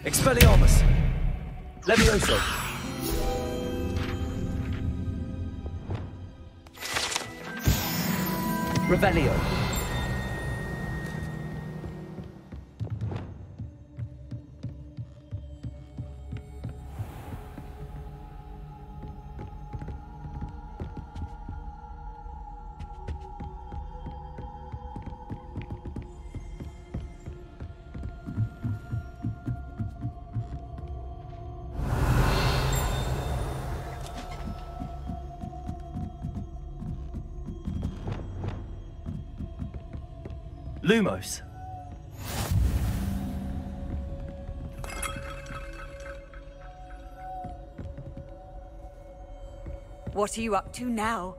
Expelliarmus! Levioso! Revelio! Lumos. What are you up to now?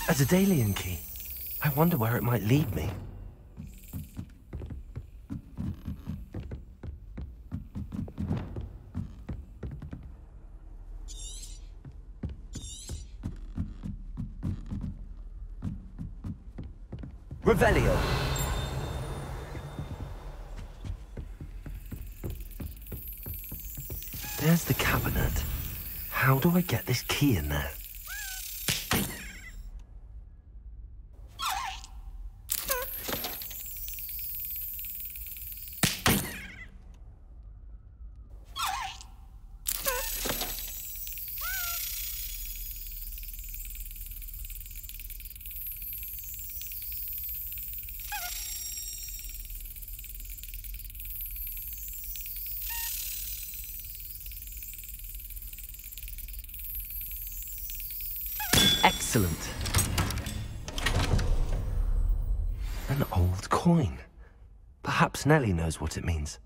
A Daedalian key. I wonder where it might lead me. Revelio. There's the cabinet. How do I get this key in there? Excellent. An old coin. Perhaps Nellie knows what it means.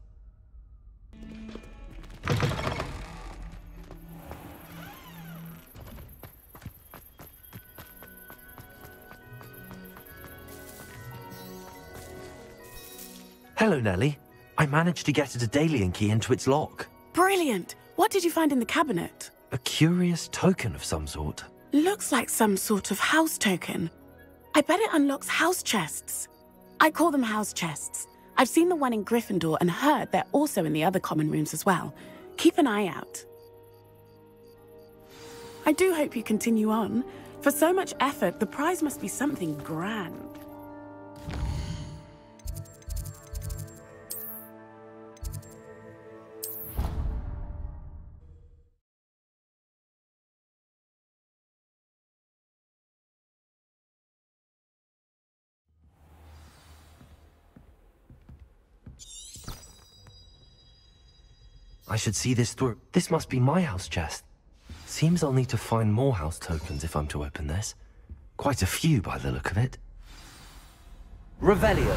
Hello, Nellie. I managed to get a Daedalian key into its lock. Brilliant! What did you find in the cabinet? A curious token of some sort. Looks like some sort of house token. I bet it unlocks house chests. I call them house chests. I've seen the one in Gryffindor and heard they're also in the other common rooms as well. Keep an eye out. I do hope you continue on. For so much effort, the prize must be something grand. I should see this through. This must be my house chest. Seems I'll need to find more house tokens if I'm to open this. Quite a few by the look of it. Revelio.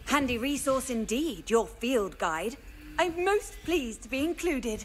Handy resource indeed, your field guide. I'm most pleased to be included.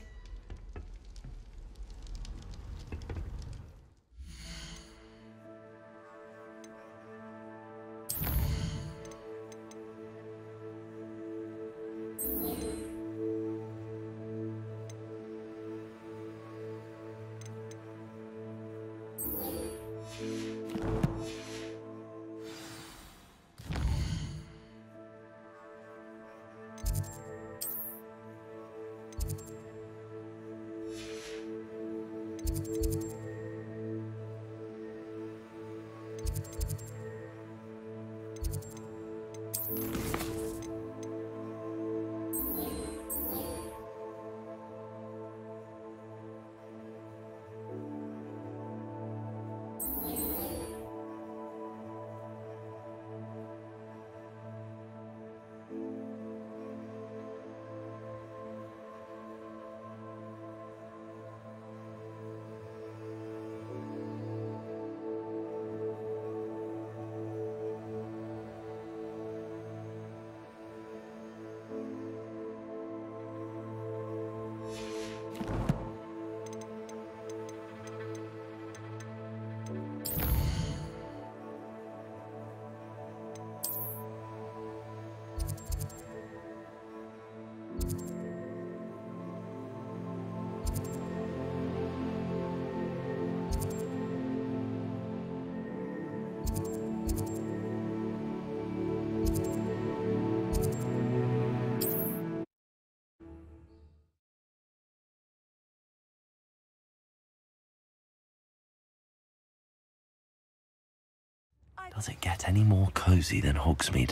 Does it get any more cozy than Hogsmeade?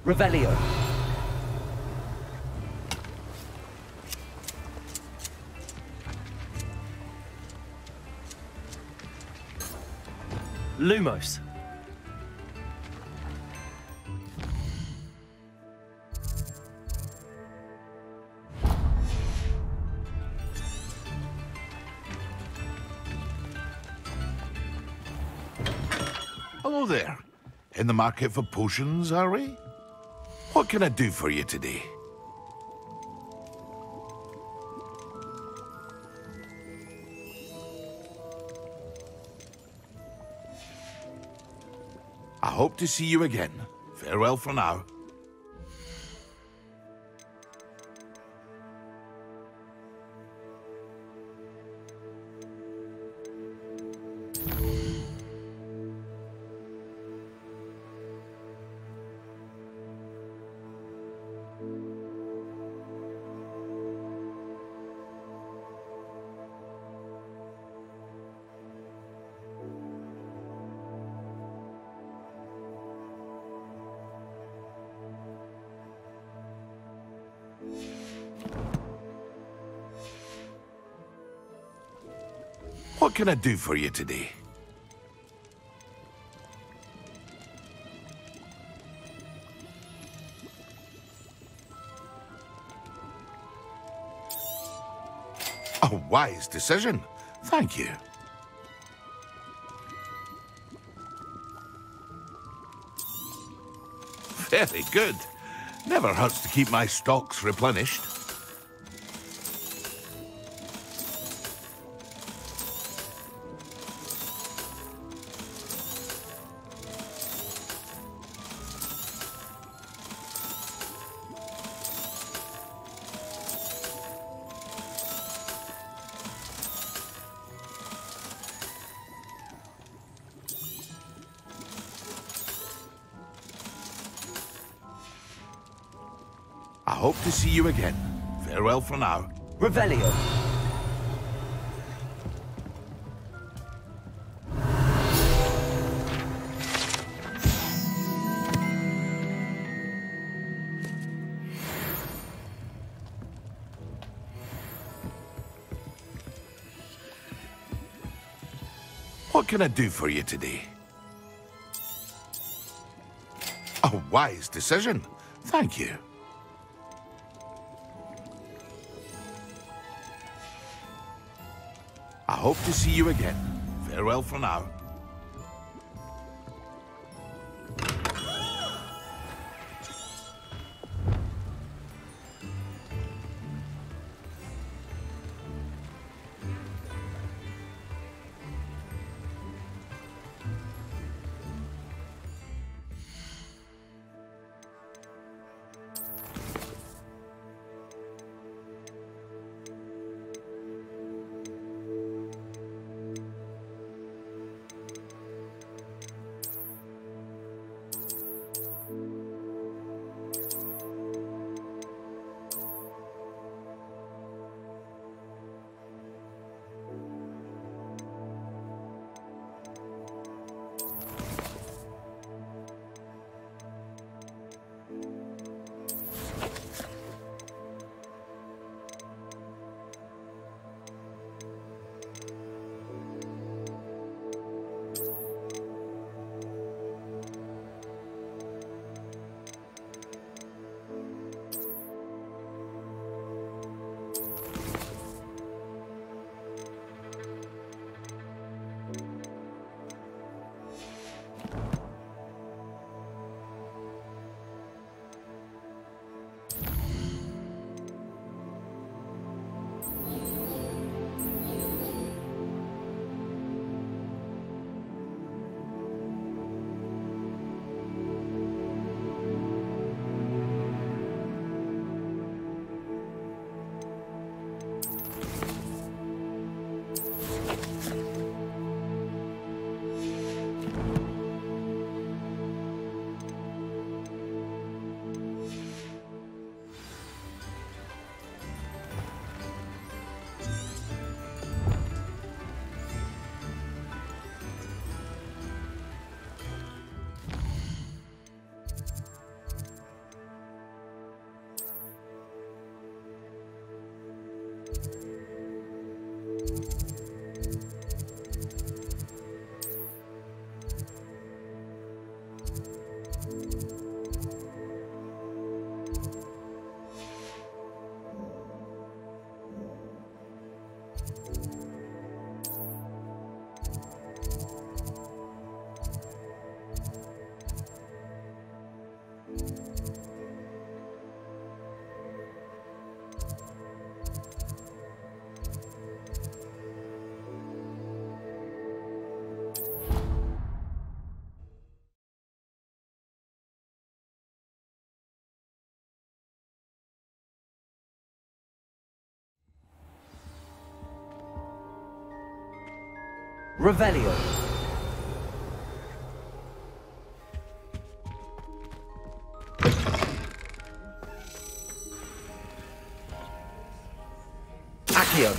Revelio. Lumos. Hello there. In the market for potions, are we? What can I do for you today? I hope to see you again. Farewell for now. What can I do for you today? A wise decision. Thank you. Very good. Never hurts to keep my stocks replenished. I hope to see you again. Farewell for now. Revelio. What can I do for you today? A wise decision. Thank you. I hope to see you again. Farewell for now. Revelio. Accio.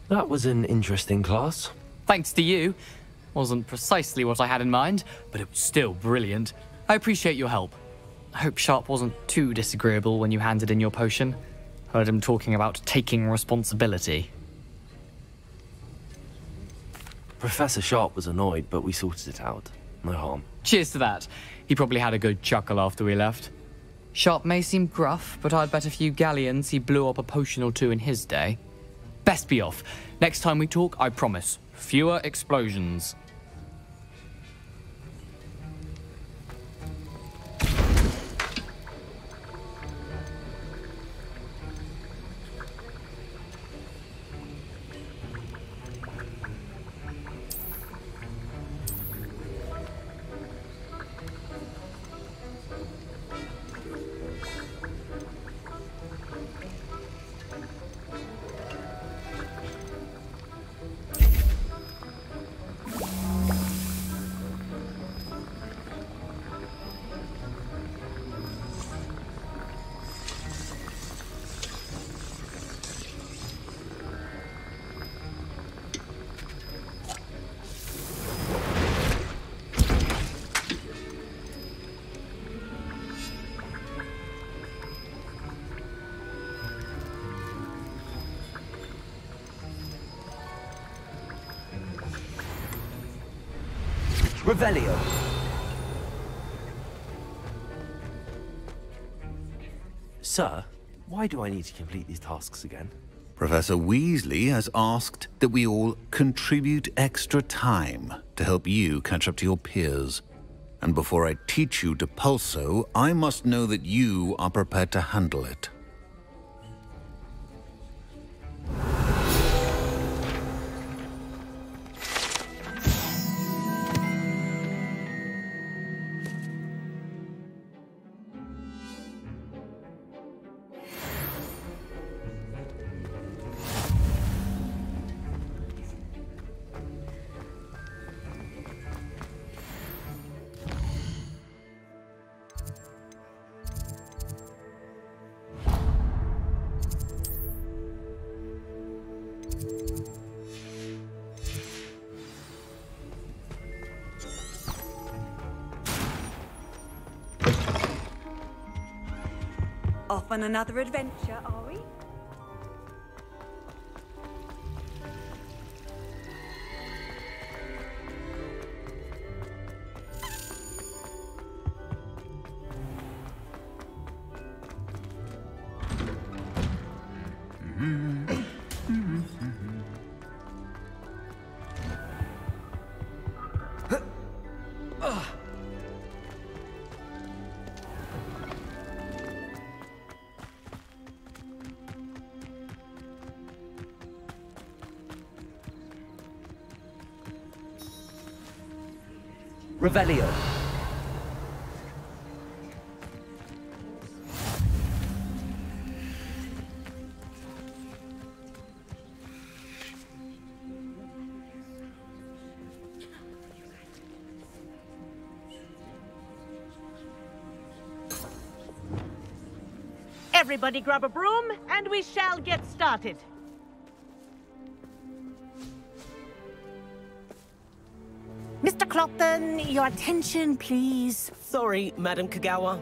That was an interesting class. Thanks to you. Wasn't precisely what I had in mind, but it was still brilliant. I appreciate your help. I hope Sharp wasn't too disagreeable when you handed in your potion. Heard him talking about taking responsibility. Professor Sharp was annoyed, but we sorted it out. No harm. Cheers to that. He probably had a good chuckle after we left. Sharp may seem gruff, but I'd bet a few galleons he blew up a potion or two in his day. Best be off. Next time we talk, I promise. Fewer explosions. Revelio. Sir, why do I need to complete these tasks again? Professor Weasley has asked that we all contribute extra time to help you catch up to your peers. And before I teach you to pulso, I must know that you are prepared to handle it. Off on another adventure, are we? Revelio. Everybody grab a broom, and we shall get started. Mr. Clopton, your attention, please. Sorry, Madam Kagawa.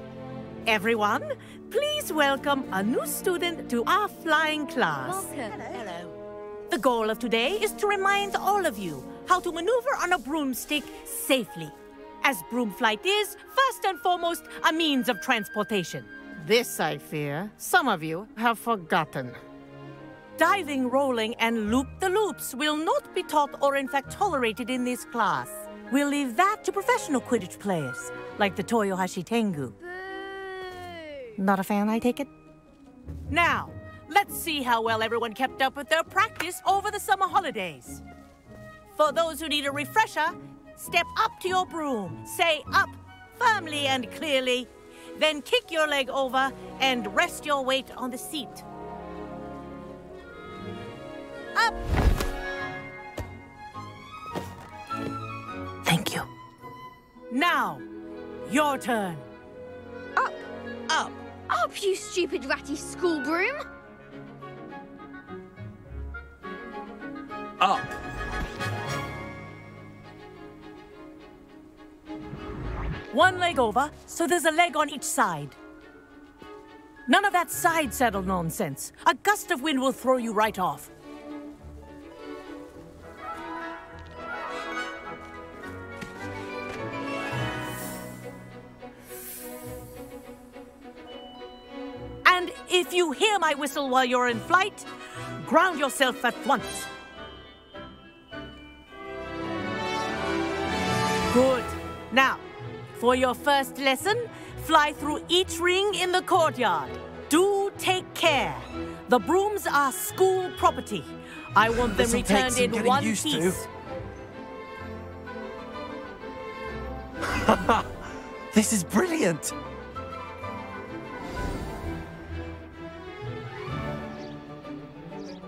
Everyone, please welcome a new student to our flying class. Welcome. Hello. The goal of today is to remind all of you how to maneuver on a broomstick safely, as broom flight is, first and foremost, a means of transportation. This, I fear, some of you have forgotten. Diving, rolling, and loop-the-loops will not be taught or in fact tolerated in this class. We'll leave that to professional Quidditch players, like the Toyohashi Tengu. Not a fan, I take it? Now, let's see how well everyone kept up with their practice over the summer holidays. For those who need a refresher, step up to your broom, say up firmly and clearly, then kick your leg over and rest your weight on the seat. Up! Thank you. Now, your turn. Up. Up. Up, you stupid ratty school broom. Up. One leg over, so there's a leg on each side. None of that side saddle nonsense. A gust of wind will throw you right off. And if you hear my whistle while you're in flight, ground yourself at once. Good. Now, for your first lesson, fly through each ring in the courtyard. Do take care. The brooms are school property. I want them This'll take returned some in getting one used to. piece. This is brilliant!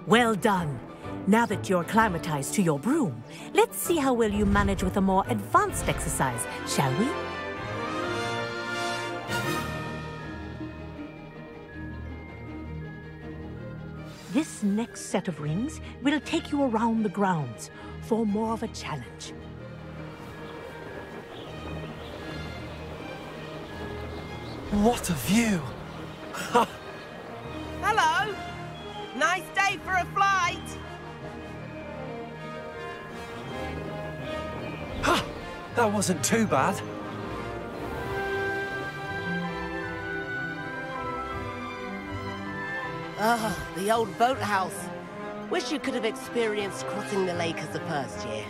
Well done. Now that you're acclimatized to your broom, let's see how well you manage with a more advanced exercise, shall we? This next set of rings will take you around the grounds for more of a challenge. What a view! Hello. Nice day for a flight. That wasn't too bad. Ah, the old boathouse. Wish you could have experienced crossing the lake as the first year.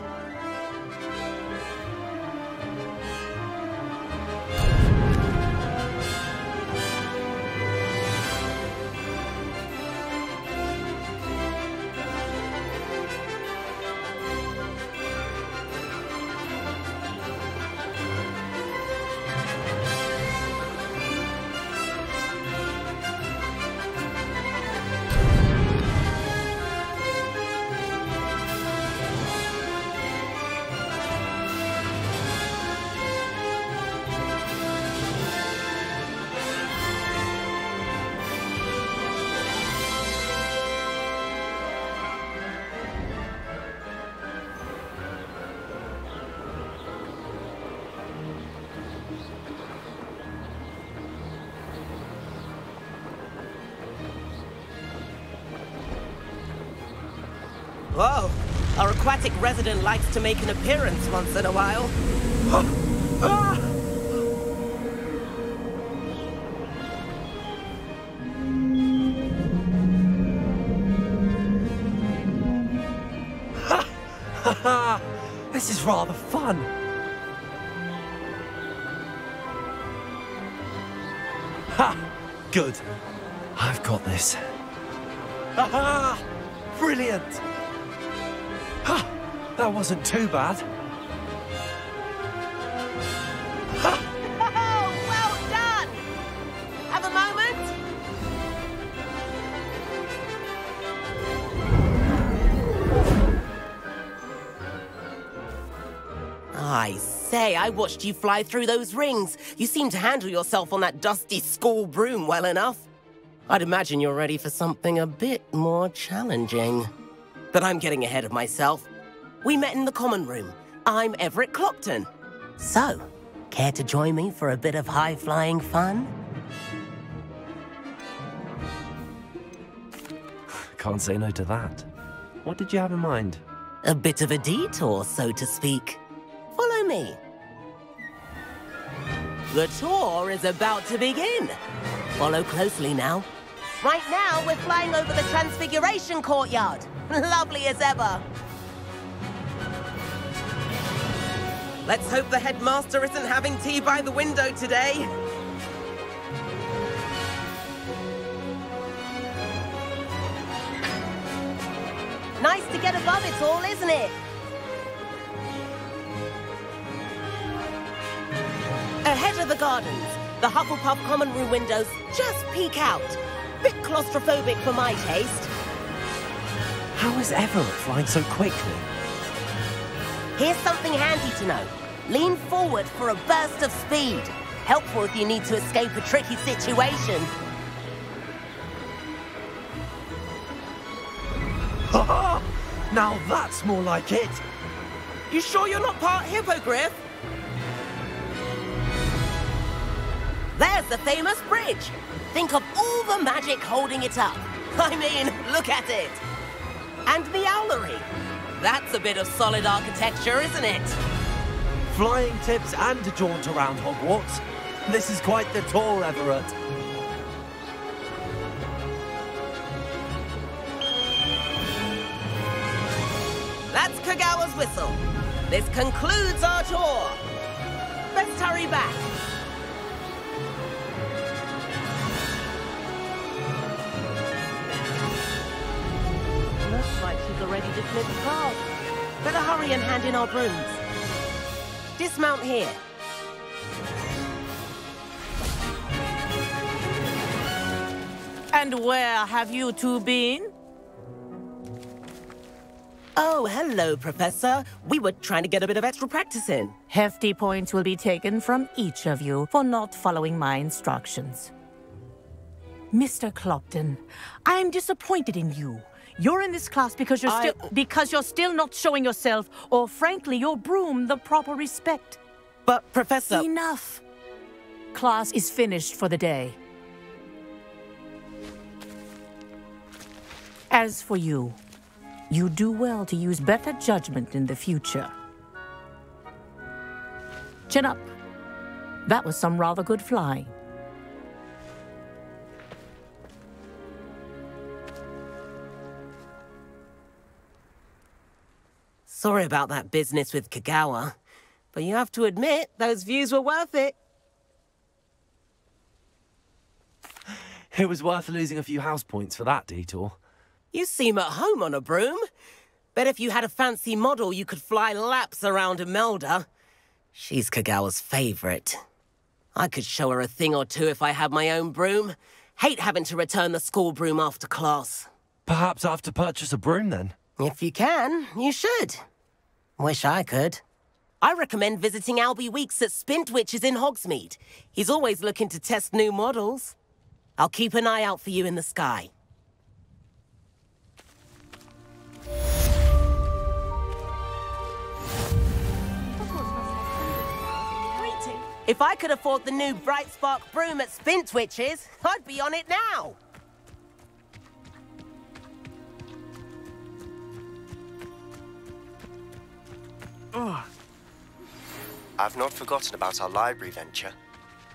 Whoa, our aquatic resident likes to make an appearance once in a while. This is rather fun. Ha! Good. I've got this. Ha! Brilliant! Ha! That wasn't too bad. Oh, well done! Have a moment? I say, I watched you fly through those rings. You seem to handle yourself on that dusty school broom well enough. I'd imagine you're ready for something a bit more challenging. But I'm getting ahead of myself. We met in the common room. I'm Everett Clopton. So, care to join me for a bit of high-flying fun? Can't say no to that. What did you have in mind? A bit of a detour, so to speak. Follow me. The tour is about to begin. Follow closely now. Right now, we're flying over the Transfiguration Courtyard. Lovely as ever. Let's hope the headmaster isn't having tea by the window today. Nice to get above it all, isn't it? Ahead of the gardens, The Hufflepuff common room windows just peek out. Bit claustrophobic for my taste. How is Everett flying so quickly? Here's something handy to know. Lean forward for a burst of speed. Helpful if you need to escape a tricky situation. Now that's more like it. You sure you're not part hippogriff? There's the famous bridge. Think of all the magic holding it up. I mean, look at it. And the owlery. That's a bit of solid architecture, isn't it? Flying tips and a jaunt around Hogwarts. This is quite the tour, Everett. That's Kagawa's whistle. This concludes our tour. Let's hurry back. Looks like she's already dismissed class. Better hurry and hand in our brooms. Dismount here. And where have you two been? Oh, hello, Professor. We were trying to get a bit of extra practice in. Hefty points will be taken from each of you for not following my instructions. Mr. Clopton, I'm disappointed in you. You're in this class because you're still not showing yourself, or frankly, your broom the proper respect. But, Professor... Enough. Class is finished for the day. As for you, you do well to use better judgment in the future. Chin up. That was some rather good flying. Sorry about that business with Kagawa, but you have to admit, those views were worth it. It was worth losing a few house points for that detour. You seem at home on a broom. Bet if you had a fancy model, you could fly laps around Imelda. She's Kagawa's favorite. I could show her a thing or two if I had my own broom. Hate having to return the school broom after class. Perhaps I have to purchase a broom then? If you can, you should. Wish I could. I recommend visiting Albie Weeks at Spintwitches in Hogsmeade. He's always looking to test new models. I'll keep an eye out for you in the sky. If I could afford the new Bright Spark broom at Spintwitches, I'd be on it now. I've not forgotten about our library venture.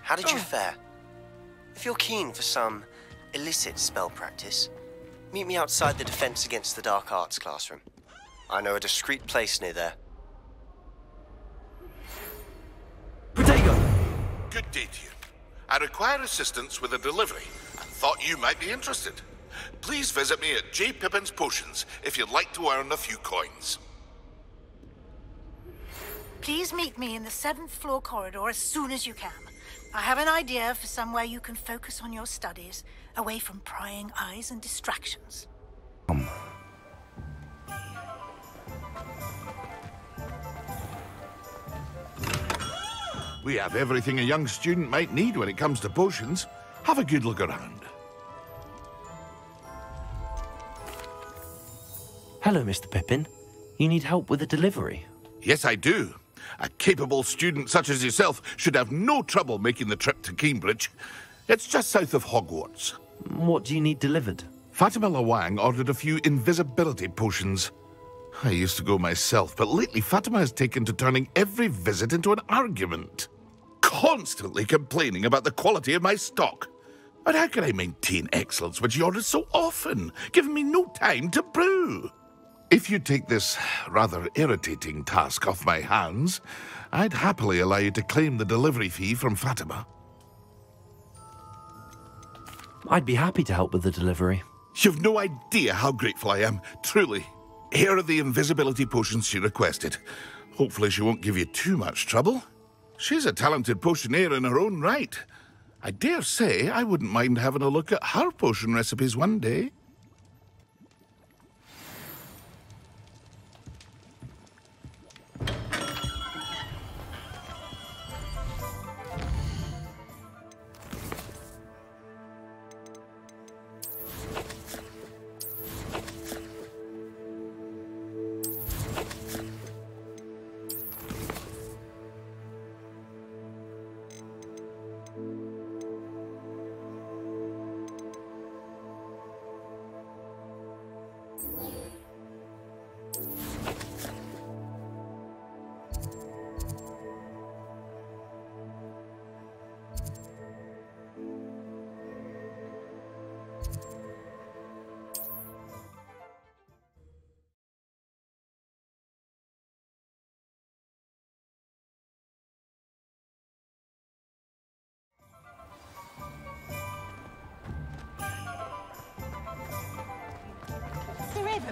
How did you fare? If you're keen for some illicit spell practice, meet me outside the Defense Against the Dark Arts classroom. I know a discreet place near there. Protego! Good day to you. I require assistance with a delivery and thought you might be interested. Please visit me at J. Pippin's Potions if you'd like to earn a few coins. Please meet me in the 7th floor corridor as soon as you can. I have an idea for somewhere you can focus on your studies, away from prying eyes and distractions. We have everything a young student might need when it comes to potions. Have a good look around. Hello, Mr. Pippin. You need help with a delivery? Yes, I do. A capable student such as yourself should have no trouble making the trip to Cambridge. It's just south of Hogwarts. What do you need delivered? Fatima Lawang ordered a few invisibility potions. I used to go myself, but lately Fatima has taken to turning every visit into an argument. Constantly complaining about the quality of my stock. But how can I maintain excellence when she orders so often, giving me no time to brew? If you take this rather irritating task off my hands, I'd happily allow you to claim the delivery fee from Fatima. I'd be happy to help with the delivery. You've no idea how grateful I am, truly. Here are the invisibility potions she requested. Hopefully she won't give you too much trouble. She's a talented potioneer in her own right. I dare say I wouldn't mind having a look at her potion recipes one day.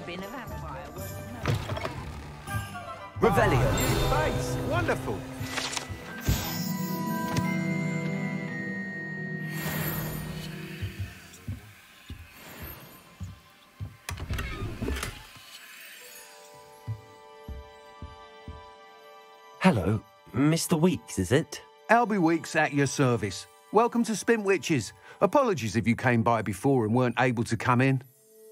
Been a vampire. Revelio. New face. Wonderful. Hello, Mr. Weeks, is it? Albie Weeks at your service. Welcome to Spintwitches. Apologies if you came by before and weren't able to come in.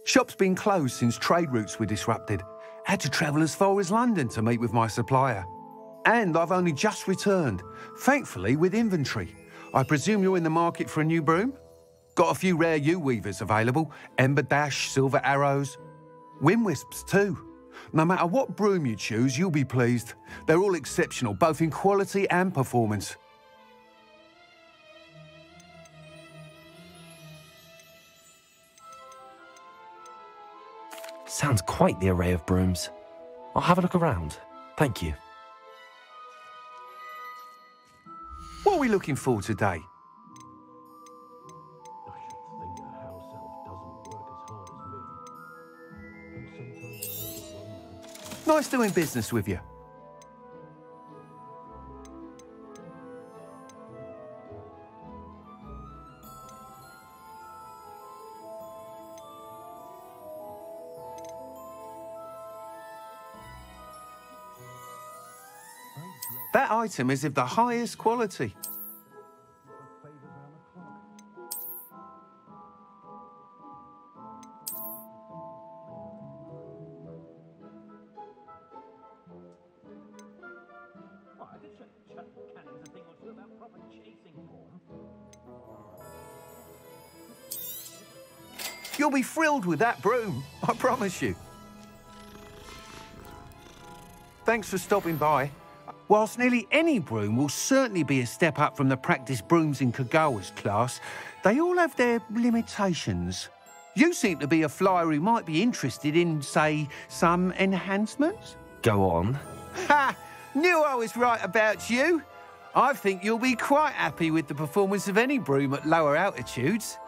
Shop's been closed since trade routes were disrupted. Had to travel as far as London to meet with my supplier. And I've only just returned, thankfully with inventory. I presume you're in the market for a new broom? Got a few rare U-weavers available, Ember Dash, Silver Arrows, Wind Wisps too. No matter what broom you choose, you'll be pleased. They're all exceptional, both in quality and performance. Sounds quite the array of brooms. I'll have a look around. Thank you. What are we looking for today? Nice doing business with you. That item is of the highest quality. You'll be thrilled with that broom, I promise you. Thanks for stopping by. Whilst nearly any broom will certainly be a step up from the practice brooms in Kagawa's class, they all have their limitations. You seem to be a flyer who might be interested in, say, some enhancements? Go on. Ha! Knew I was right about you. I think you'll be quite happy with the performance of any broom at lower altitudes.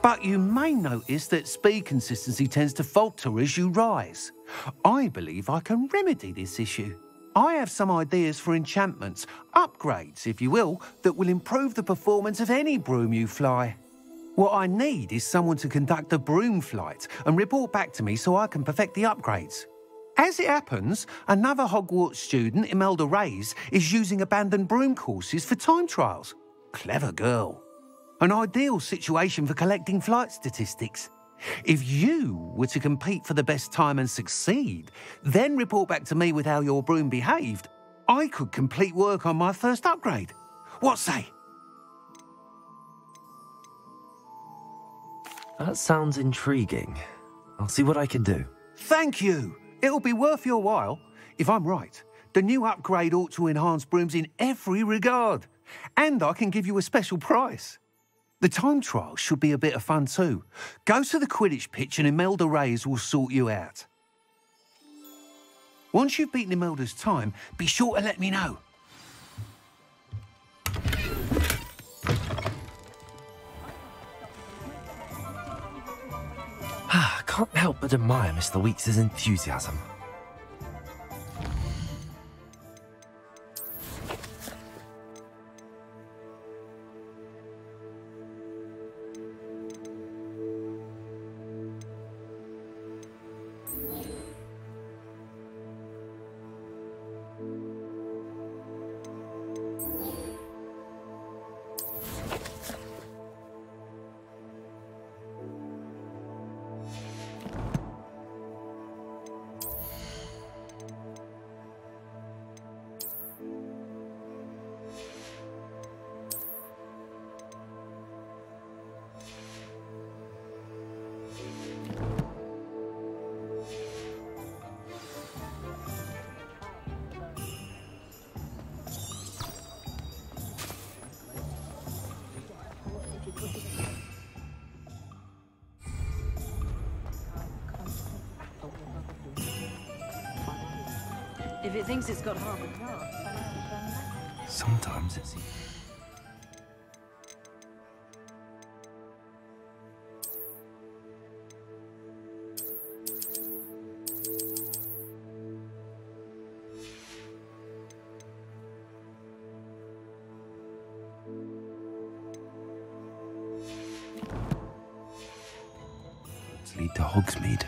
But you may notice that speed consistency tends to falter as you rise. I believe I can remedy this issue. I have some ideas for enchantments, upgrades, if you will, that will improve the performance of any broom you fly. What I need is someone to conduct a broom flight and report back to me so I can perfect the upgrades. As it happens, another Hogwarts student, Imelda Reyes, is using abandoned broom courses for time trials. Clever girl. An ideal situation for collecting flight statistics. If you were to compete for the best time and succeed, then report back to me with how your broom behaved, I could complete work on my first upgrade. What say? That sounds intriguing. I'll see what I can do. Thank you. It'll be worth your while. If I'm right, the new upgrade ought to enhance brooms in every regard. And I can give you a special price. The time trial should be a bit of fun too. Go to the Quidditch pitch and Imelda Reyes will sort you out. Once you've beaten Imelda's time, be sure to let me know. Can't help but admire Mr. Weeks' enthusiasm. If it thinks it's got half a class. Sometimes it's... Let's lead to Hogsmeade.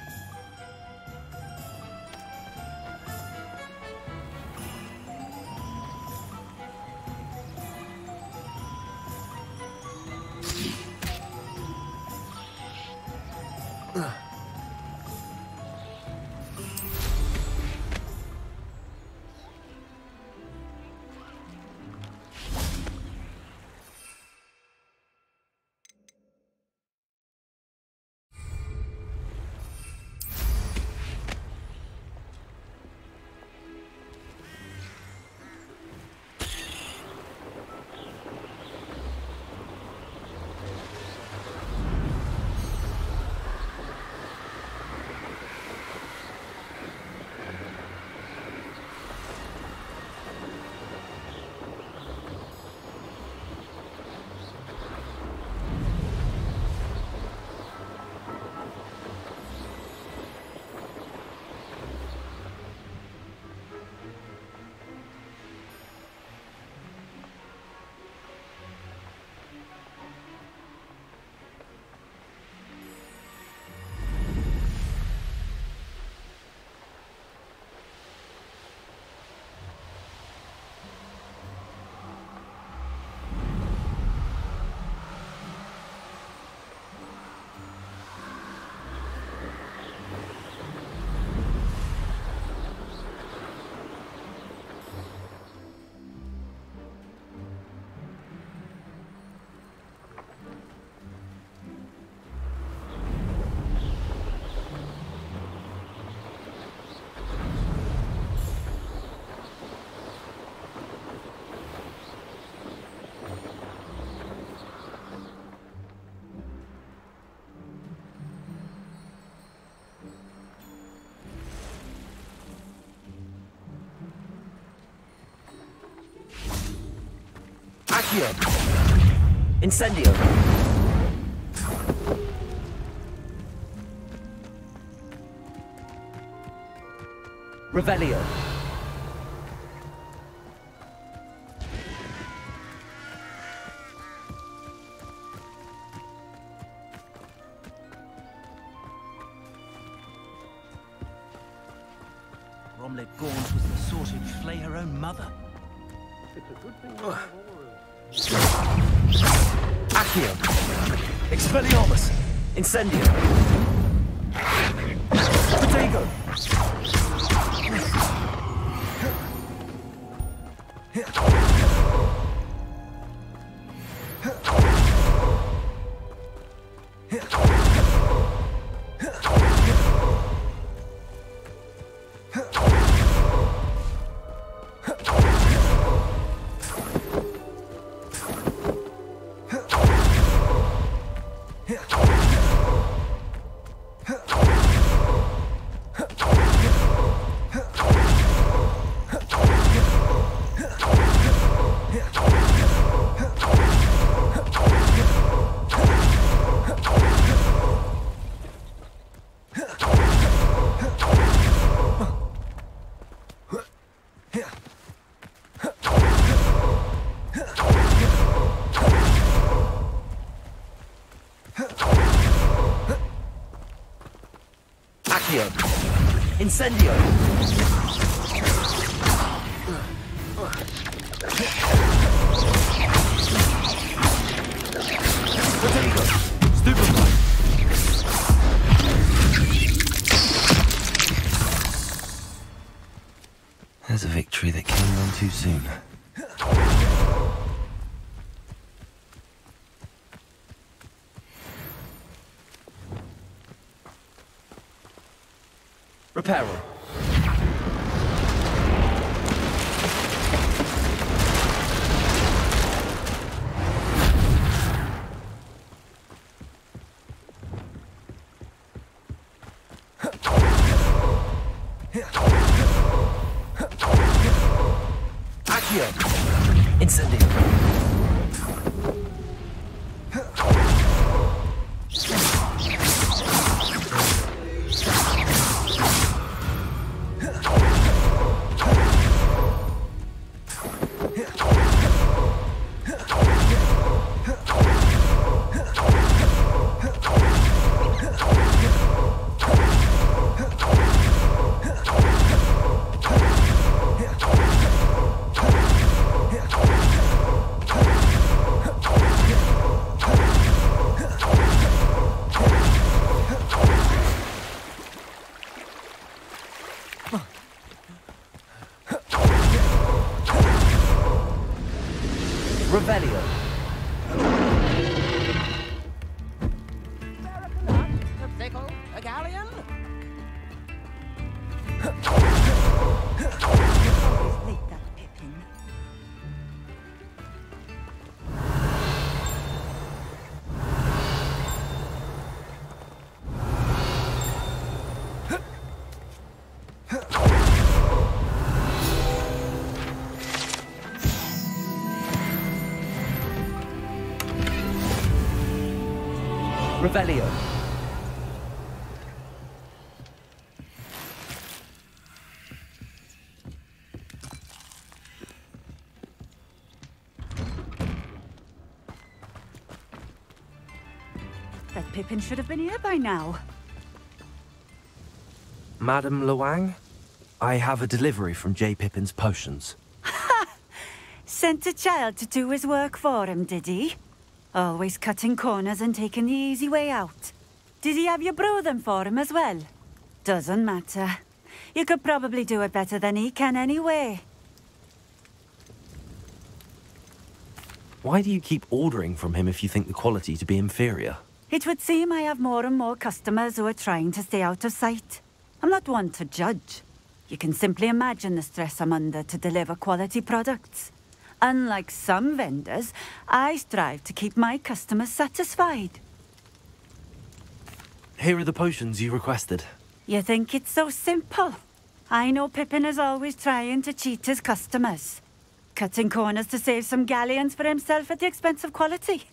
Accio! Incendio! Revelio! Romlet Gaunt was the sort who'd flay her own mother. It's a good thing Accio! Expelliarmus! Incendio! Protego! Incendio! Protego! Stupefy! There's a victory that came on too soon. Reparo. Incendio. Revelio. A pickle? A galleon? Always late, that Pippin. Revelio. That Pippin should have been here by now. Madame Luang, I have a delivery from J. Pippin's potions. Sent a child to do his work for him, did he? Always cutting corners and taking the easy way out. Did he have you brew them for him as well? Doesn't matter. You could probably do it better than he can anyway. Why do you keep ordering from him if you think the quality to be inferior? It would seem I have more and more customers who are trying to stay out of sight. I'm not one to judge. You can simply imagine the stress I'm under to deliver quality products. Unlike some vendors, I strive to keep my customers satisfied. Here are the potions you requested. You think it's so simple? I know Pippin is always trying to cheat his customers. Cutting corners to save some galleons for himself at the expense of quality.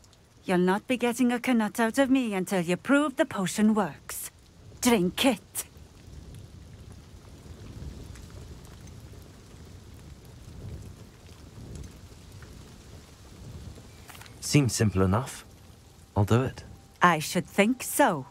You'll not be getting a canut out of me until you prove the potion works. Drink it. Seems simple enough. I'll do it. I should think so.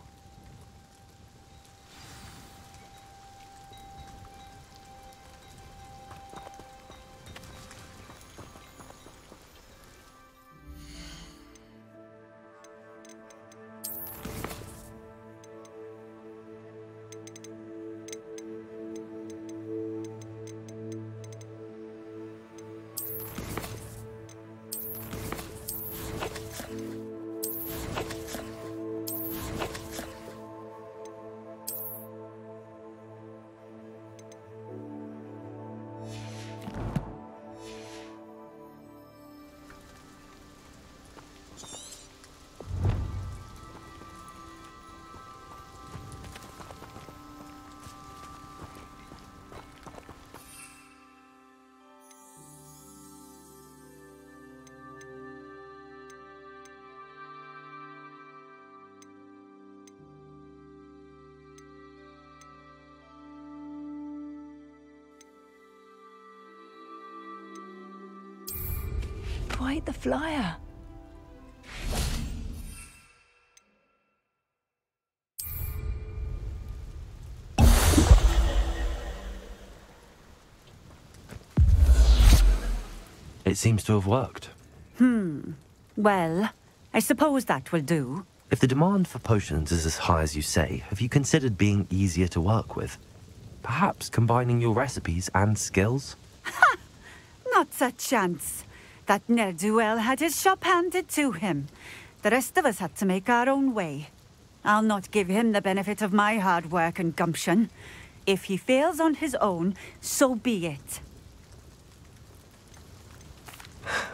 Quite the flyer. It seems to have worked. Well, I suppose that will do. If the demand for potions is as high as you say, have you considered being easier to work with? Perhaps combining your recipes and skills? Not a chance. That ne'er-do-well had his shop handed to him. The rest of us had to make our own way. I'll not give him the benefit of my hard work and gumption. If he fails on his own, so be it.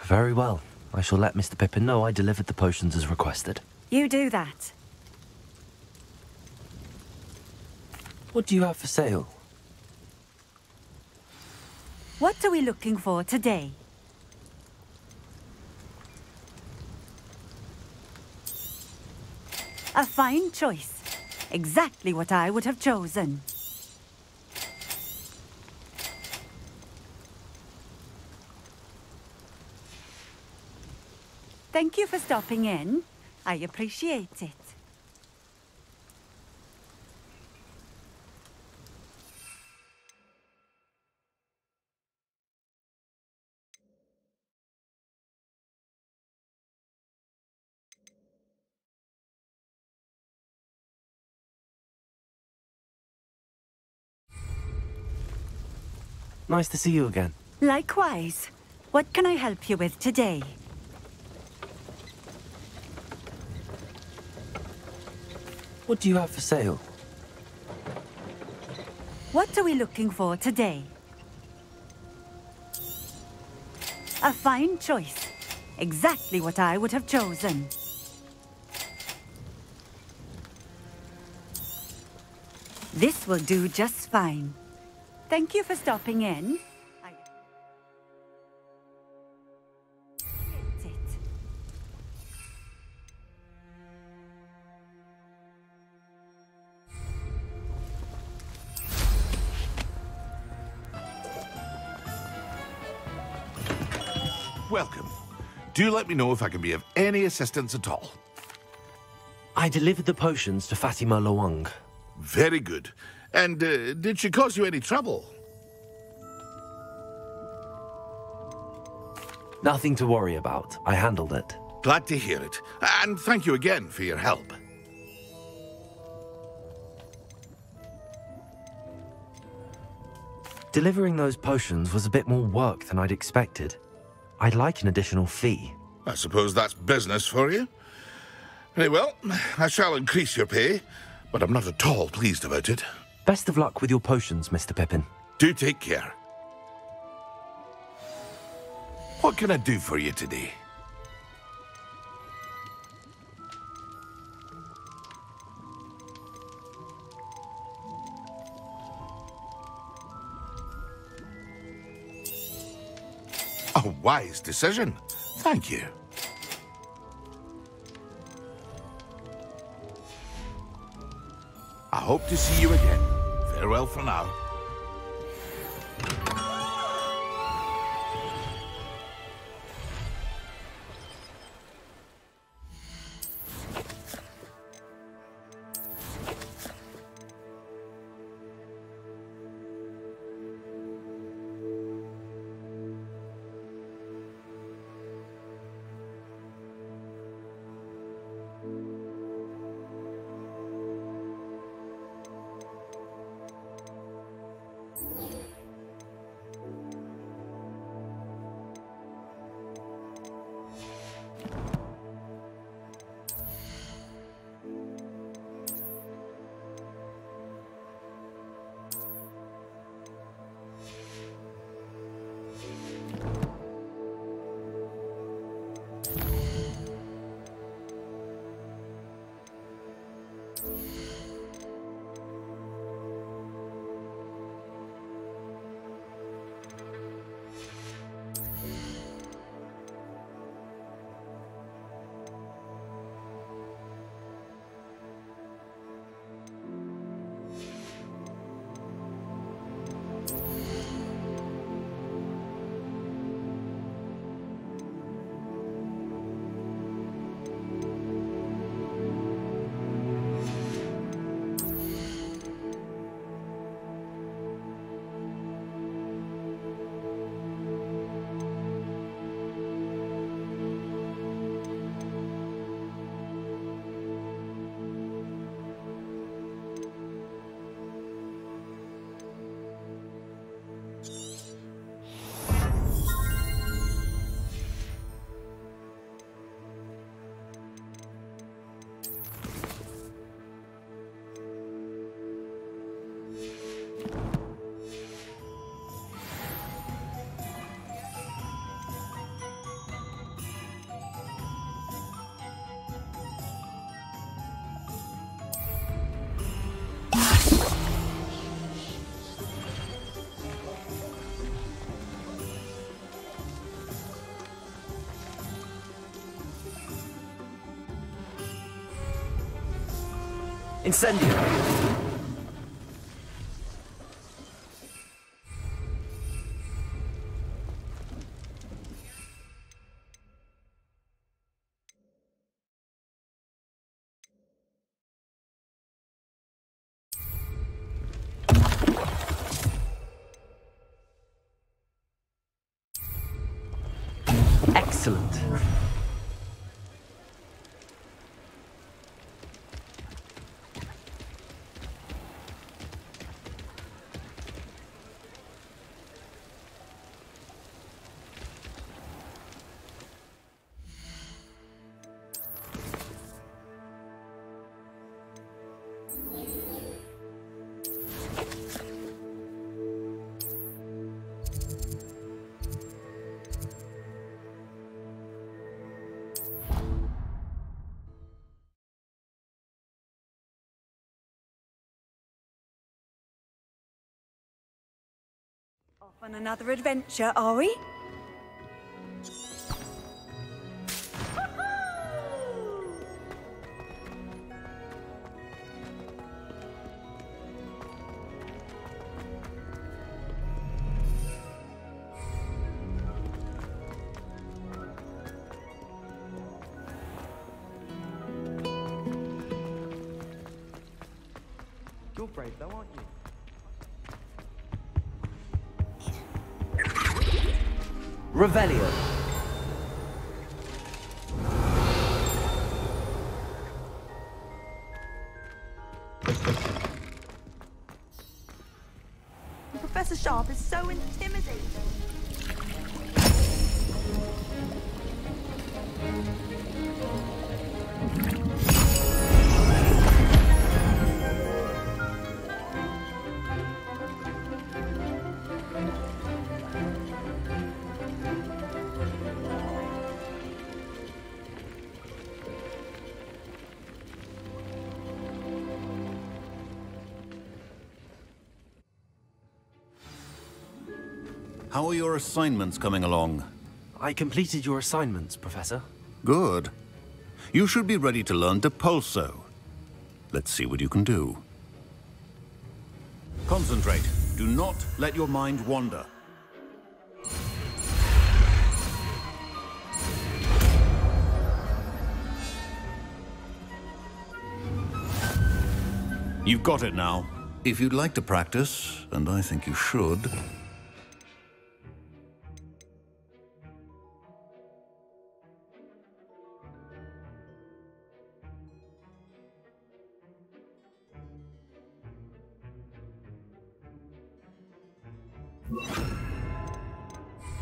Very well. I shall let Mr. Pippin know I delivered the potions as requested. You do that. What do you have for sale? What are we looking for today? A fine choice. Exactly what I would have chosen. Thank you for stopping in. I appreciate it. Nice to see you again. Likewise. What can I help you with today? What do you have for sale? What are we looking for today? A fine choice. Exactly what I would have chosen. This will do just fine. Thank you for stopping in. Welcome. Do let me know if I can be of any assistance at all. I delivered the potions to Fatima Lawang. Very good. And did she cause you any trouble? Nothing to worry about. I handled it. Glad to hear it. And thank you again for your help. Delivering those potions was a bit more work than I'd expected. I'd like an additional fee. I suppose that's business for you. Very well, I shall increase your pay, but I'm not at all pleased about it. Best of luck with your potions, Mr. Pippin. Do take care. What can I do for you today? A wise decision. Thank you. I hope to see you again. Farewell for now. Incendio! Excellent. Off on another adventure, are we? You're brave though, aren't you? Revelio. Professor Sharp is so intimidating. How are your assignments coming along? I completed your assignments, Professor. Good. You should be ready to learn Depulso. Let's see what you can do. Concentrate. Do not let your mind wander. You've got it now. If you'd like to practice, and I think you should,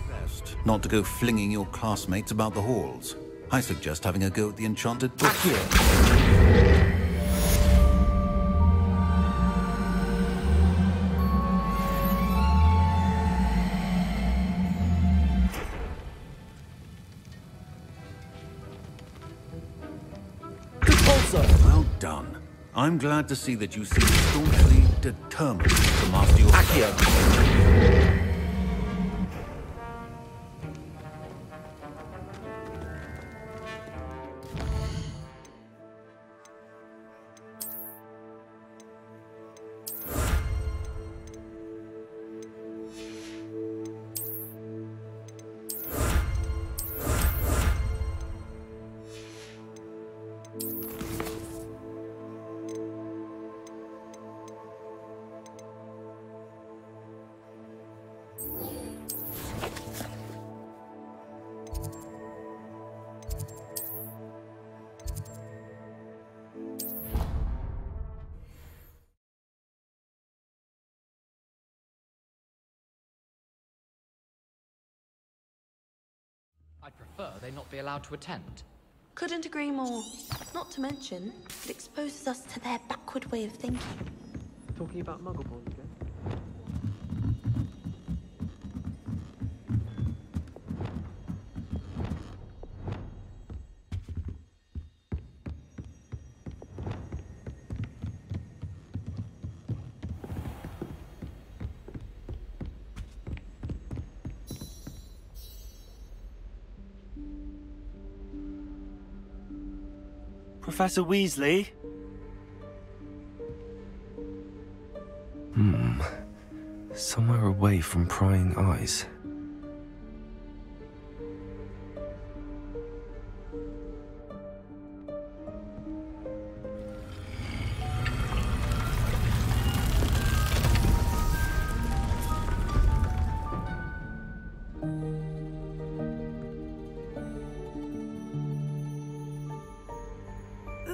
best not to go flinging your classmates about the halls. I suggest having a go at the enchanted book here. Well done. I'm glad to see that you seem staunchly determined to master your Accio. I'd prefer they not be allowed to attend. Couldn't agree more. Not to mention, it exposes us to their backward way of thinking. Talking about Muggleborn again? Professor Weasley? away from prying eyes.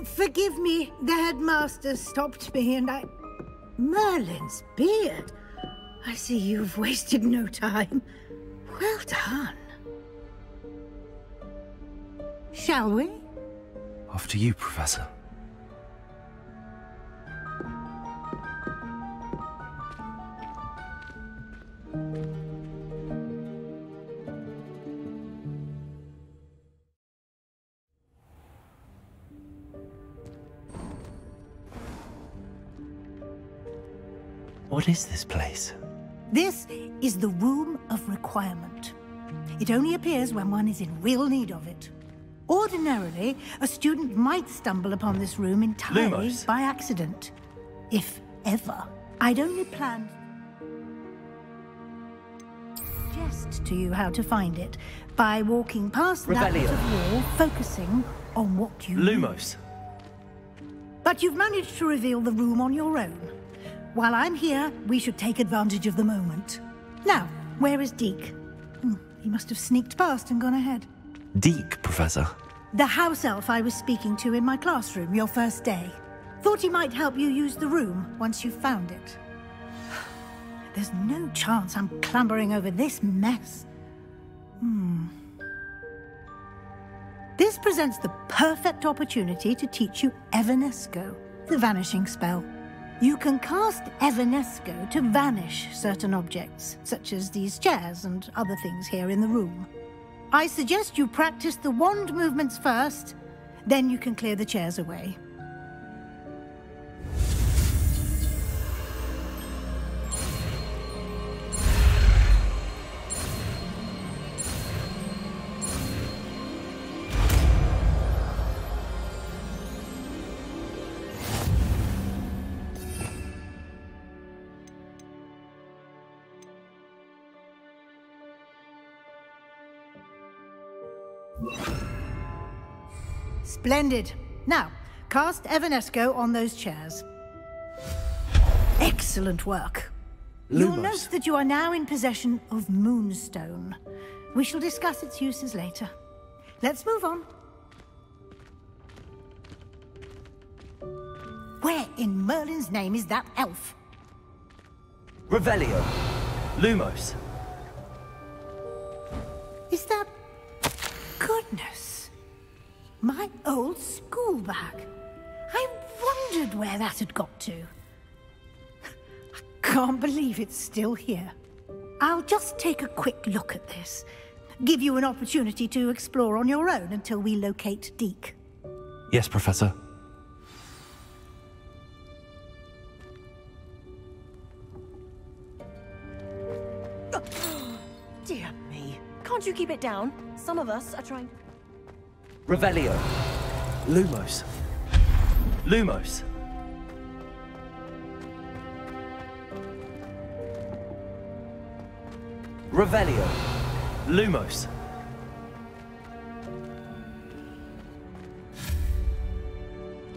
Forgive me, the headmaster stopped me and I... Merlin's beard. I see you've wasted no time. Well done. Shall we? After you, Professor. What is this place? This is the Room of Requirement. It only appears when one is in real need of it. Ordinarily, a student might stumble upon this room entirely by accident. If ever. I'd only planned to suggest to you how to find it by walking past that bit of wall, focusing on what you Lumos. But you've managed to reveal the room on your own. While I'm here, we should take advantage of the moment. Now, where is Deke? He must have sneaked past and gone ahead. Deke, Professor. The house elf I was speaking to in my classroom your first day. Thought he might help you use the room once you found it. There's no chance I'm clambering over this mess. This presents the perfect opportunity to teach you Evanesco, the vanishing spell. You can cast Evanesco to vanish certain objects, such as these chairs and other things here in the room. I suggest you practice the wand movements first, then you can clear the chairs away. Splendid. Now, cast Evanesco on those chairs. Excellent work. You'll note that you are now in possession of Moonstone. We shall discuss its uses later. Let's move on. Where in Merlin's name is that elf? Revelio. Lumos. Is that... Goodness. My old school bag. I wondered where that had got to. I can't believe it's still here. I'll just take a quick look at this. Give you an opportunity to explore on your own until we locate Deke. Yes, Professor. Dear me. Can't you keep it down? Some of us are trying... Revelio. Lumos. Lumos. Revelio. Lumos.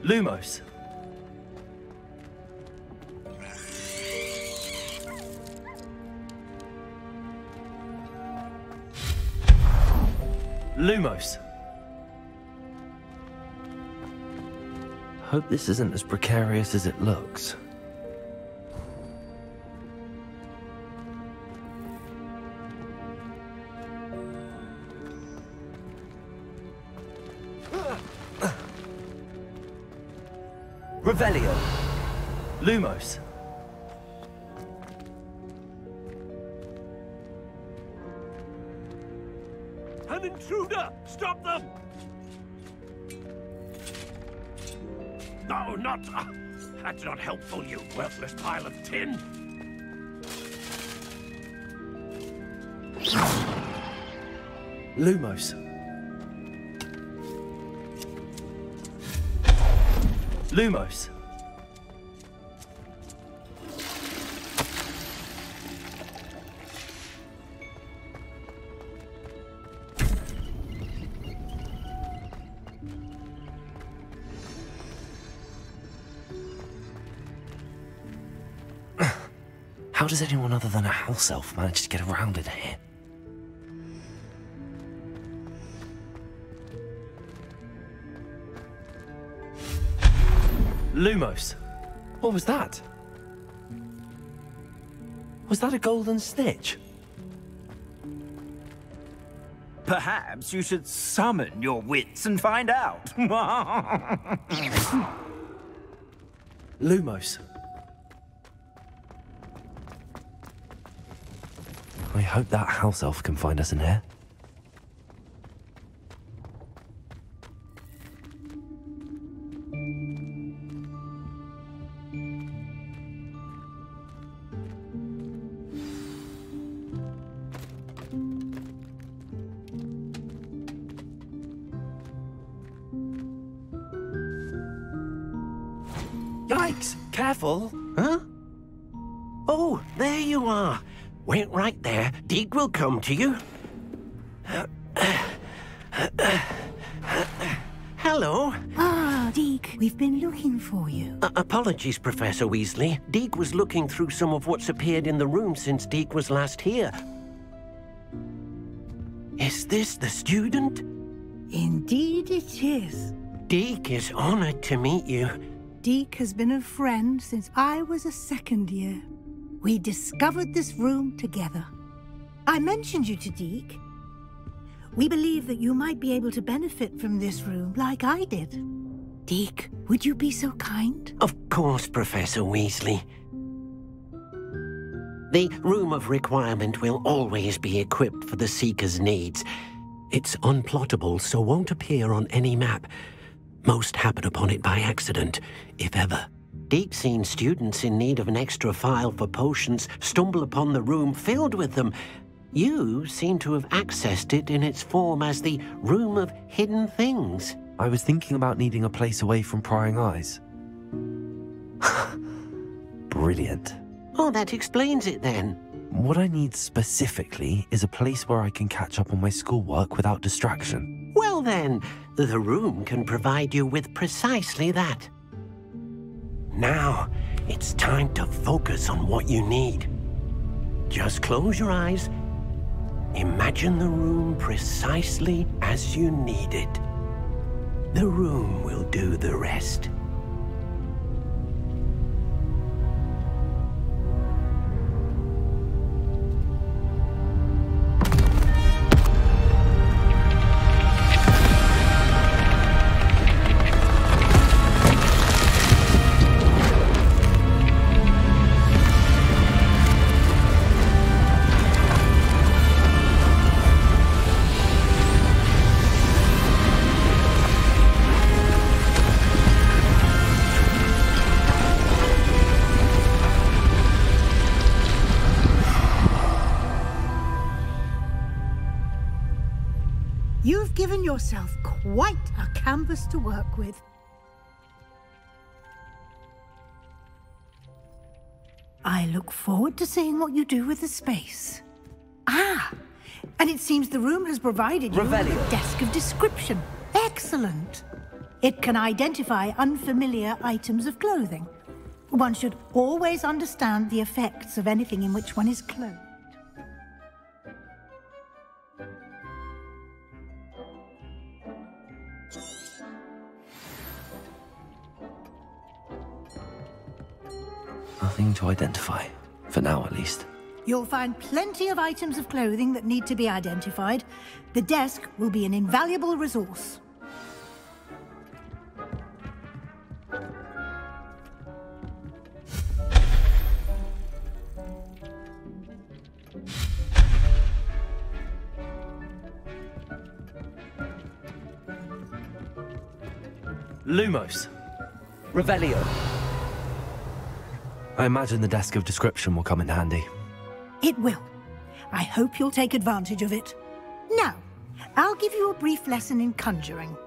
Lumos. Lumos. Hope this isn't as precarious as it looks. Revelio. Lumos. An intruder! Stop them! No, not... that's not helpful, you worthless pile of tin! Lumos. Lumos. How does anyone other than a house elf manage to get around in here? Lumos! What was that? Was that a golden snitch? Perhaps you should summon your wits and find out. Lumos. I hope that house elf can find us in here. Yikes! Careful! Huh? Oh, there you are. Wait right there. Deek will come to you. Hello. Ah, Deek, we've been looking for you. Apologies, Professor Weasley. Deek was looking through some of what's appeared in the room since Deek was last here. Is this the student? Indeed it is. Deek is honored to meet you. Deek has been a friend since I was a second year. We discovered this room together. I mentioned you to Deek. We believe that you might be able to benefit from this room like I did. Deek, would you be so kind? Of course, Professor Weasley. The Room of Requirement will always be equipped for the Seeker's needs. It's unplottable, so won't appear on any map. Most happen upon it by accident, if ever. Deek's seen students in need of an extra file for potions stumble upon the room filled with them. You seem to have accessed it in its form as the Room of Hidden Things. I was thinking about needing a place away from prying eyes. Brilliant. Oh, that explains it then. What I need specifically is a place where I can catch up on my schoolwork without distraction. Well then, the room can provide you with precisely that. Now, it's time to focus on what you need. Just close your eyes. Imagine the room precisely as you need it. The room will do the rest. You've given yourself quite a canvas to work with. I look forward to seeing what you do with the space. Ah, and it seems the room has provided you with a desk of description. Excellent. It can identify unfamiliar items of clothing. One should always understand the effects of anything in which one is clothed. Nothing to identify, for now at least. You'll find plenty of items of clothing that need to be identified. The desk will be an invaluable resource. Lumos. Revelio. I imagine the desk of description will come in handy. It will. I hope you'll take advantage of it. Now, I'll give you a brief lesson in conjuring.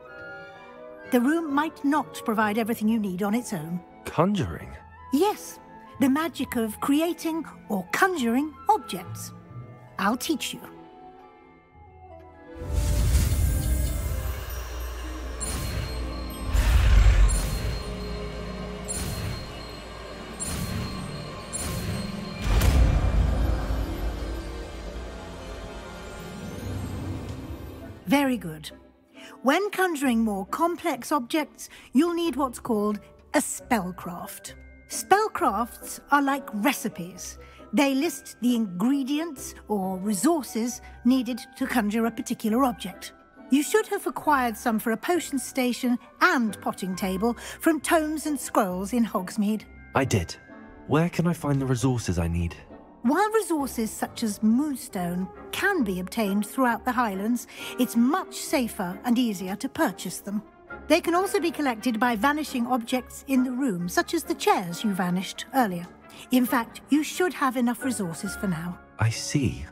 The room might not provide everything you need on its own. Conjuring? Yes, the magic of creating or conjuring objects. I'll teach you. Very good. When conjuring more complex objects, you'll need what's called a spellcraft. Spellcrafts are like recipes. They list the ingredients or resources needed to conjure a particular object. You should have acquired some for a potion station and potting table from tomes and scrolls in Hogsmeade. I did. Where can I find the resources I need? While resources such as moonstone can be obtained throughout the Highlands, it's much safer and easier to purchase them. They can also be collected by vanishing objects in the room, such as the chairs you vanished earlier. In fact, you should have enough resources for now. I see.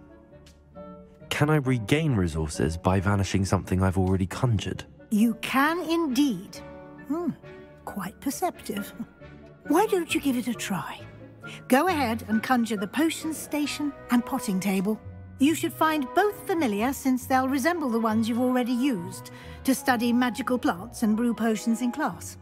Can I regain resources by vanishing something I've already conjured? You can indeed. Quite perceptive. Why don't you give it a try? Go ahead and conjure the potion station and potting table. You should find both familiar, since they'll resemble the ones you've already used to study magical plants and brew potions in class.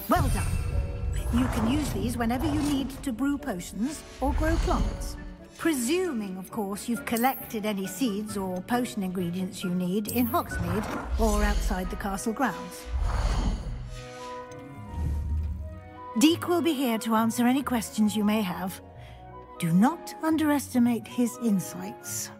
Well done. You can use these whenever you need to brew potions or grow plants. Presuming, of course, you've collected any seeds or potion ingredients you need in Hogsmeade or outside the castle grounds. Deek will be here to answer any questions you may have. Do not underestimate his insights.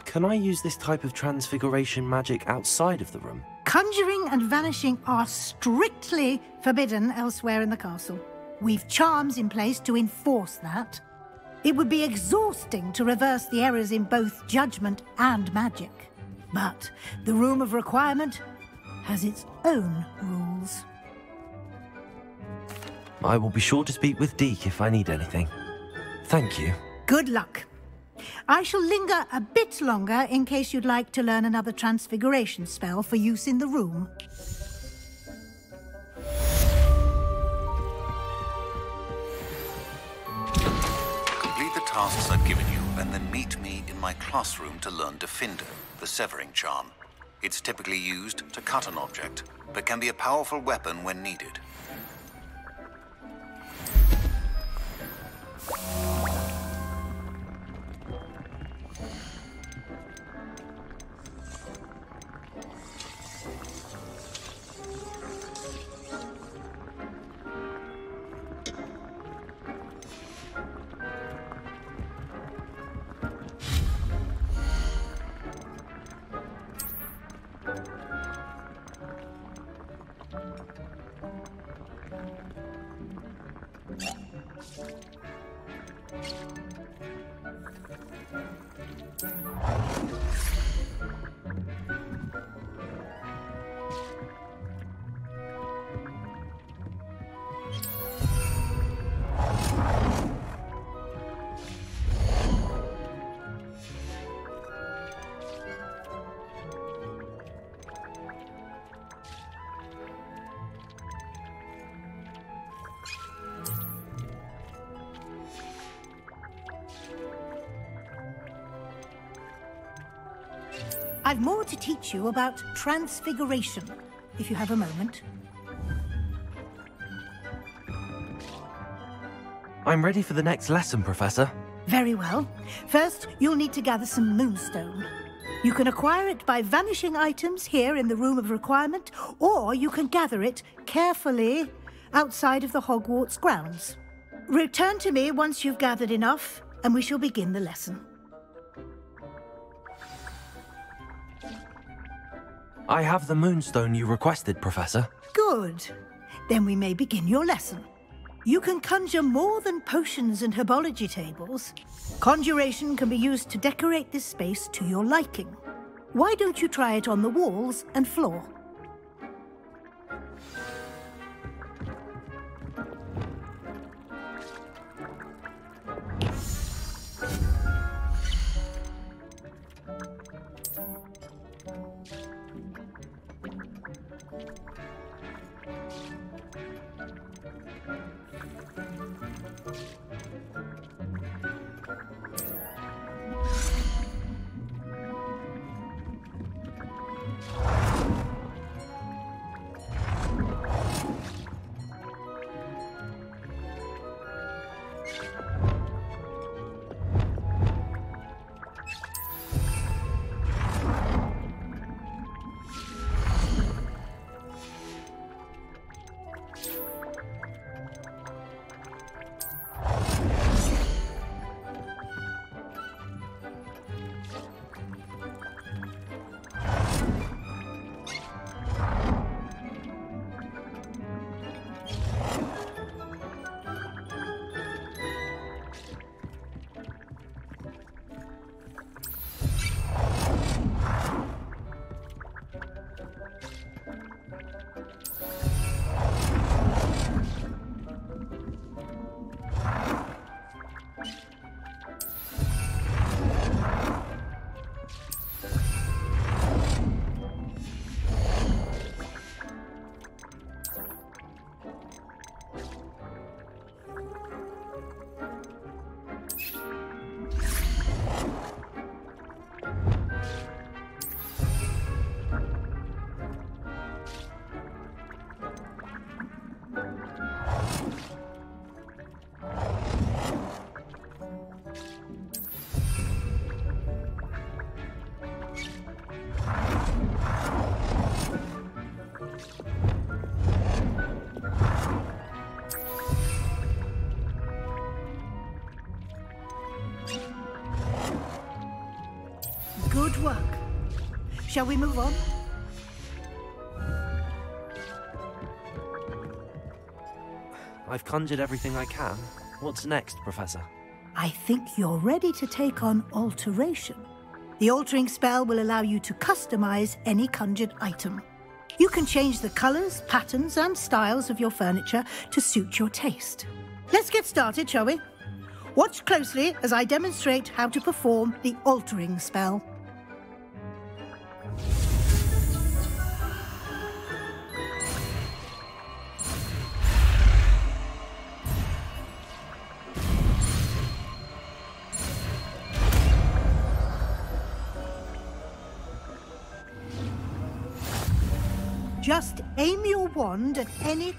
Can I use this type of transfiguration magic outside of the room? Conjuring and vanishing are strictly forbidden elsewhere in the castle. We've charms in place to enforce that. It would be exhausting to reverse the errors in both judgment and magic. But the Room of Requirement has its own rules. I will be sure to speak with Deek if I need anything. Thank you. Good luck. I shall linger a bit longer in case you'd like to learn another transfiguration spell for use in the room. Complete the tasks I've given you, and then meet me in my classroom to learn Defender, the severing charm. It's typically used to cut an object, but can be a powerful weapon when needed. I've more to teach you about transfiguration, if you have a moment. I'm ready for the next lesson, Professor. Very well. First, you'll need to gather some moonstone. You can acquire it by vanishing items here in the Room of Requirement, or you can gather it carefully outside of the Hogwarts grounds. Return to me once you've gathered enough, and we shall begin the lesson. I have the moonstone you requested, Professor. Good. Then we may begin your lesson. You can conjure more than potions and herbology tables. Conjuration can be used to decorate this space to your liking. Why don't you try it on the walls and floor? Good work. Shall we move on? I've conjured everything I can. What's next, Professor? I think you're ready to take on alteration. The altering spell will allow you to customize any conjured item. You can change the colors, patterns, and styles of your furniture to suit your taste. Let's get started, shall we? Watch closely as I demonstrate how to perform the altering spell. Just aim your wand at any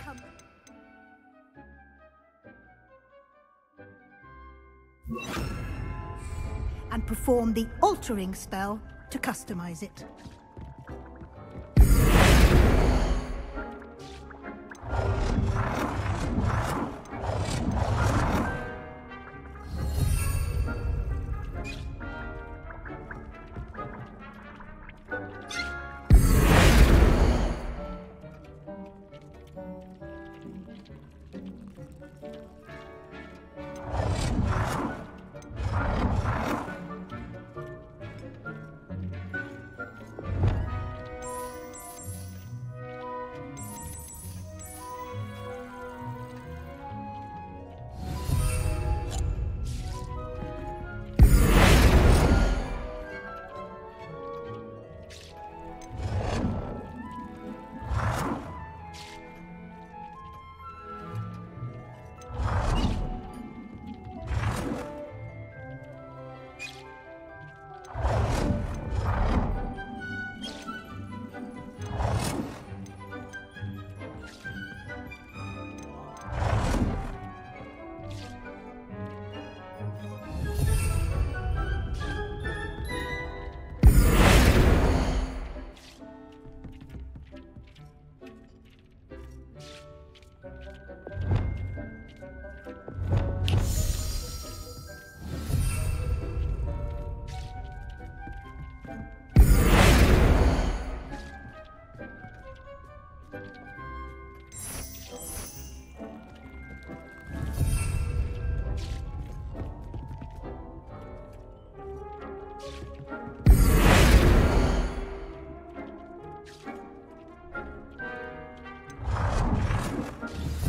and perform the altering spell to customize it.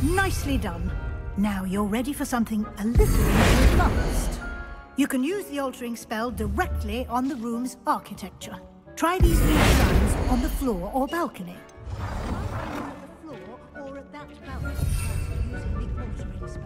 Nicely done. Now you're ready for something a little more advanced. You can use the altering spell directly on the room's architecture. Try these new designs on the floor or balcony. Or at that balcony using the altering spell.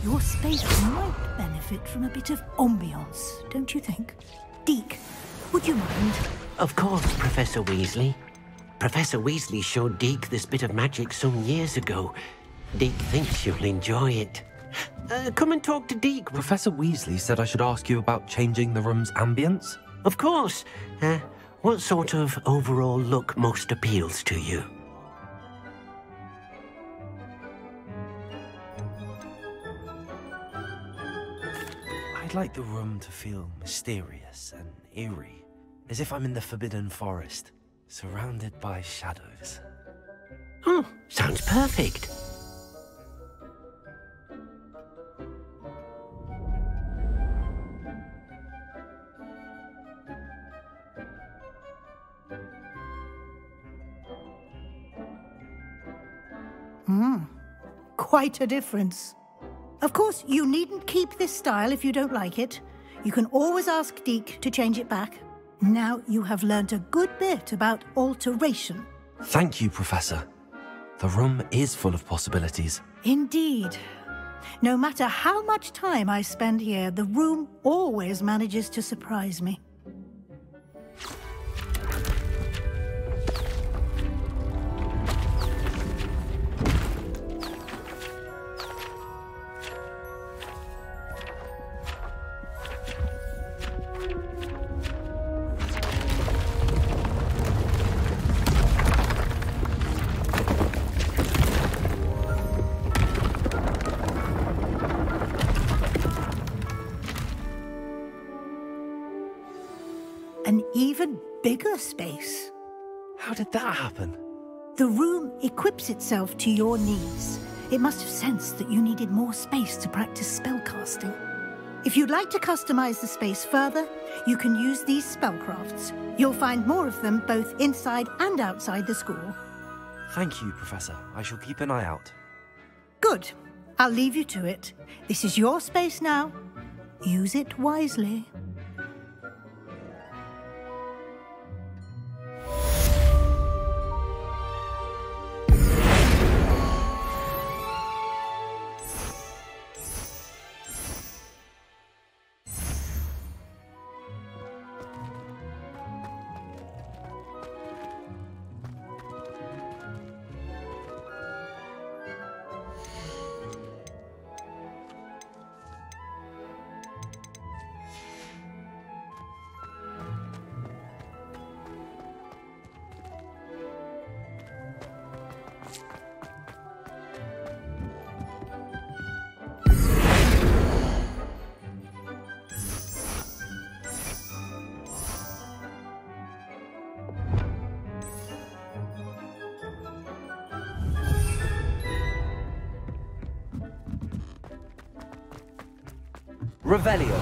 Your space might benefit from a bit of ambiance, don't you think? Deke, would you mind? Of course, Professor Weasley. Professor Weasley showed Deke this bit of magic some years ago. Deke thinks you'll enjoy it. Come and talk to Deke. Professor Weasley said I should ask you about changing the room's ambience. Of course. What sort of overall look most appeals to you? I'd like the room to feel mysterious and eerie, as if I'm in the Forbidden Forest, surrounded by shadows. Oh, sounds perfect. Quite a difference. Of course, you needn't keep this style if you don't like it. You can always ask Deke to change it back. Now you have learnt a good bit about alteration. Thank you, Professor. The room is full of possibilities. Indeed. No matter how much time I spend here, the room always manages to surprise me. An even bigger space. How did that happen? The room equips itself to your needs. It must have sensed that you needed more space to practice spellcasting. If you'd like to customize the space further, you can use these spellcrafts. You'll find more of them both inside and outside the school. Thank you, Professor. I shall keep an eye out. Good. I'll leave you to it. This is your space now. Use it wisely. Revelio.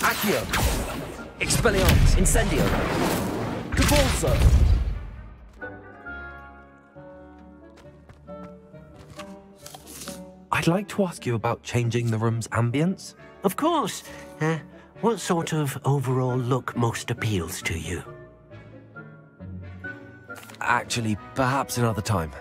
Accio! Expelliarmus! Incendio! Capulso! I'd like to ask you about changing the room's ambience. Of course. What sort of overall look most appeals to you? Actually, perhaps another time.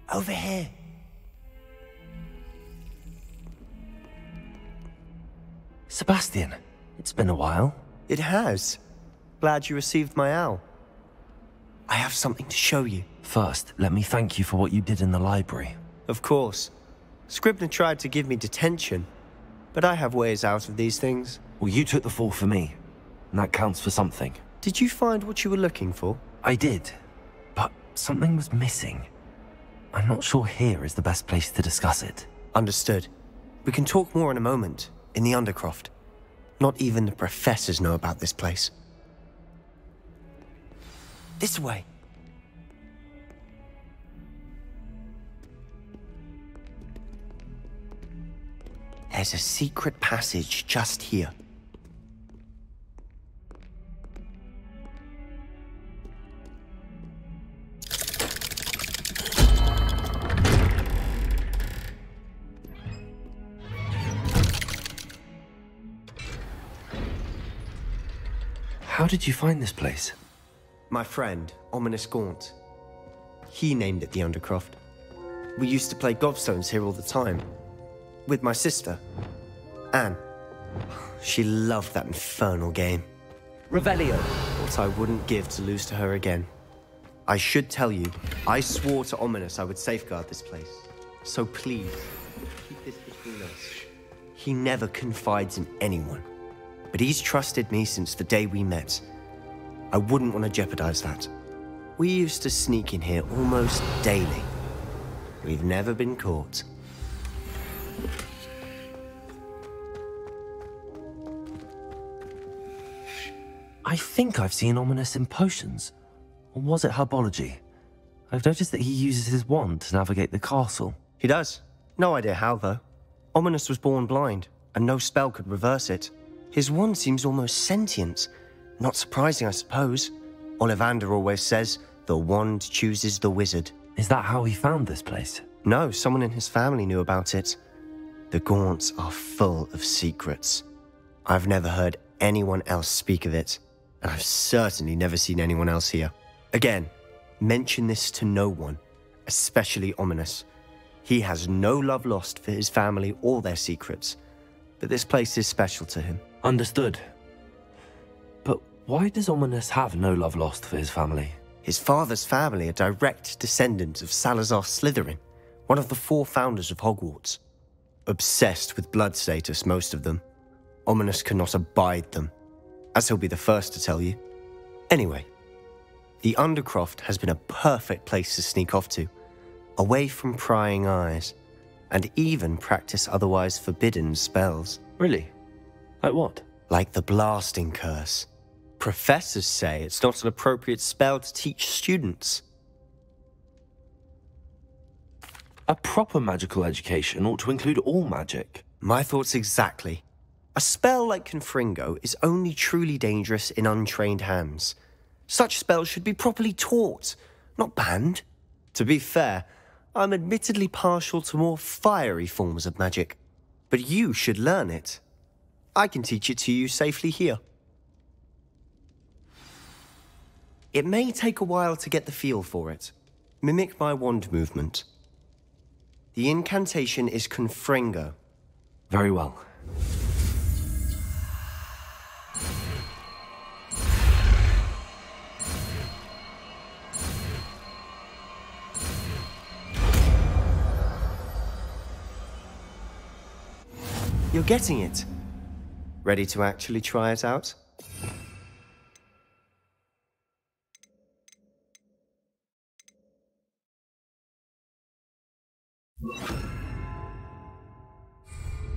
Over here. Sebastian, it's been a while. It has. Glad you received my owl. I have something to show you. First, let me thank you for what you did in the library. Of course. Scribner tried to give me detention, but I have ways out of these things. Well, you took the fall for me, and that counts for something. Did you find what you were looking for? I did, but something was missing. I'm not sure here is the best place to discuss it. Understood. We can talk more in a moment, in the Undercroft. Not even the professors know about this place. This way. There's a secret passage just here. How did you find this place? My friend, Ominous Gaunt. He named it the Undercroft. We used to play gobstones here all the time. With my sister, Anne. She loved that infernal game. Revelio. What I wouldn't give to lose to her again. I should tell you, I swore to Ominous I would safeguard this place. So please, keep this between us. He never confides in anyone. But he's trusted me since the day we met. I wouldn't want to jeopardize that. We used to sneak in here almost daily. We've never been caught. I think I've seen Ominous in potions. Or was it herbology? I've noticed that he uses his wand to navigate the castle. He does. No idea how, though. Ominous was born blind, and no spell could reverse it. His wand seems almost sentient. Not surprising, I suppose. Ollivander always says, the wand chooses the wizard. Is that how he found this place? No, someone in his family knew about it. The Gaunts are full of secrets. I've never heard anyone else speak of it, and I've certainly never seen anyone else here. Again, mention this to no one, especially Ominous. He has no love lost for his family or their secrets, but this place is special to him. Understood. But why does Ominous have no love lost for his family? His father's family are direct descendants of Salazar Slytherin, one of the 4 founders of Hogwarts. Obsessed with blood status, most of them. Ominous cannot abide them, as he'll be the first to tell you. Anyway, the Undercroft has been a perfect place to sneak off to, away from prying eyes, and even practice otherwise forbidden spells. Really? Like what? Like the blasting curse. Professors say it's not an appropriate spell to teach students. A proper magical education ought to include all magic. My thoughts exactly. A spell like Confringo is only truly dangerous in untrained hands. Such spells should be properly taught, not banned. To be fair, I'm admittedly partial to more fiery forms of magic, but you should learn it. I can teach it to you safely here. It may take a while to get the feel for it. Mimic my wand movement. The incantation is Confringo. Very well. You're getting it. Ready to actually try it out?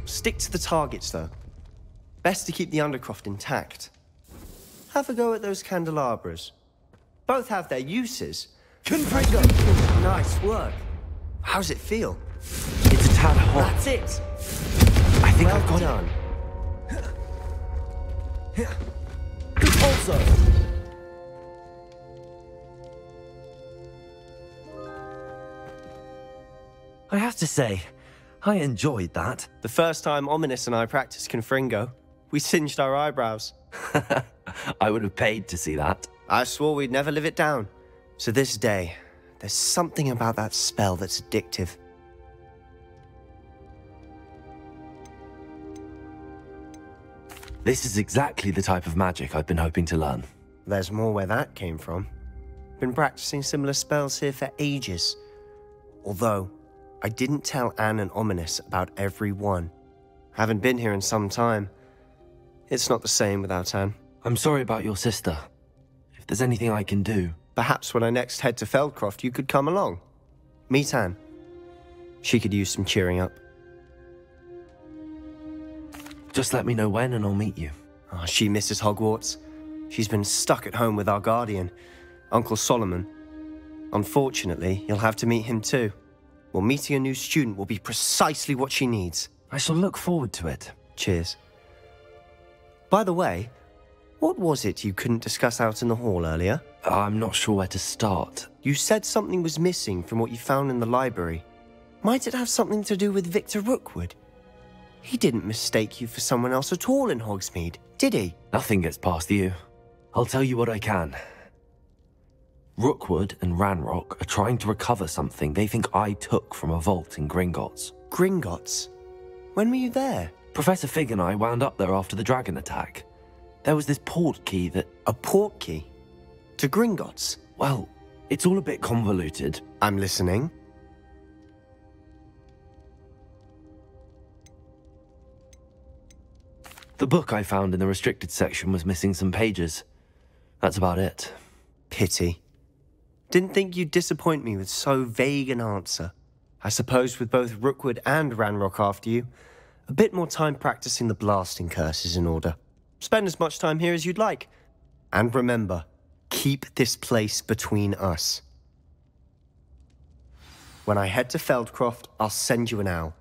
Stick to the targets, though. Best to keep the Undercroft intact. Have a go at those candelabras. Both have their uses. Confringo! Nice work. How's it feel? It's a tad hot. That's it. I think well I've got done. Also. I have to say, I enjoyed that. The first time Ominous and I practiced Confringo, we singed our eyebrows. I would have paid to see that. I swore we'd never live it down. So this day, there's something about that spell that's addictive. This is exactly the type of magic I've been hoping to learn. There's more where that came from. Been practicing similar spells here for ages. Although, I didn't tell Anne and Ominous about every one. Haven't been here in some time. It's not the same without Anne. I'm sorry about your sister. If there's anything I can do... Perhaps when I next head to Feldcroft, you could come along. Meet Anne. She could use some cheering up. Just let me know when and I'll meet you. Oh, she misses Hogwarts. She's been stuck at home with our guardian, Uncle Solomon. Unfortunately, you'll have to meet him too. Well, meeting a new student will be precisely what she needs. I shall look forward to it. Cheers. By the way, what was it you couldn't discuss out in the hall earlier? I'm not sure where to start. You said something was missing from what you found in the library. Might it have something to do with Victor Rookwood? He didn't mistake you for someone else at all in Hogsmeade, did he? Nothing gets past you. I'll tell you what I can. Rookwood and Ranrock are trying to recover something they think I took from a vault in Gringotts. Gringotts? When were you there? Professor Fig and I wound up there after the dragon attack. There was this port key that... A port key? To Gringotts? Well, it's all a bit convoluted. I'm listening. The book I found in the restricted section was missing some pages. That's about it. Pity. Didn't think you'd disappoint me with so vague an answer. I suppose with both Rookwood and Ranrock after you, a bit more time practicing the blasting curse is in order. Spend as much time here as you'd like. And remember, keep this place between us. When I head to Feldcroft, I'll send you an owl.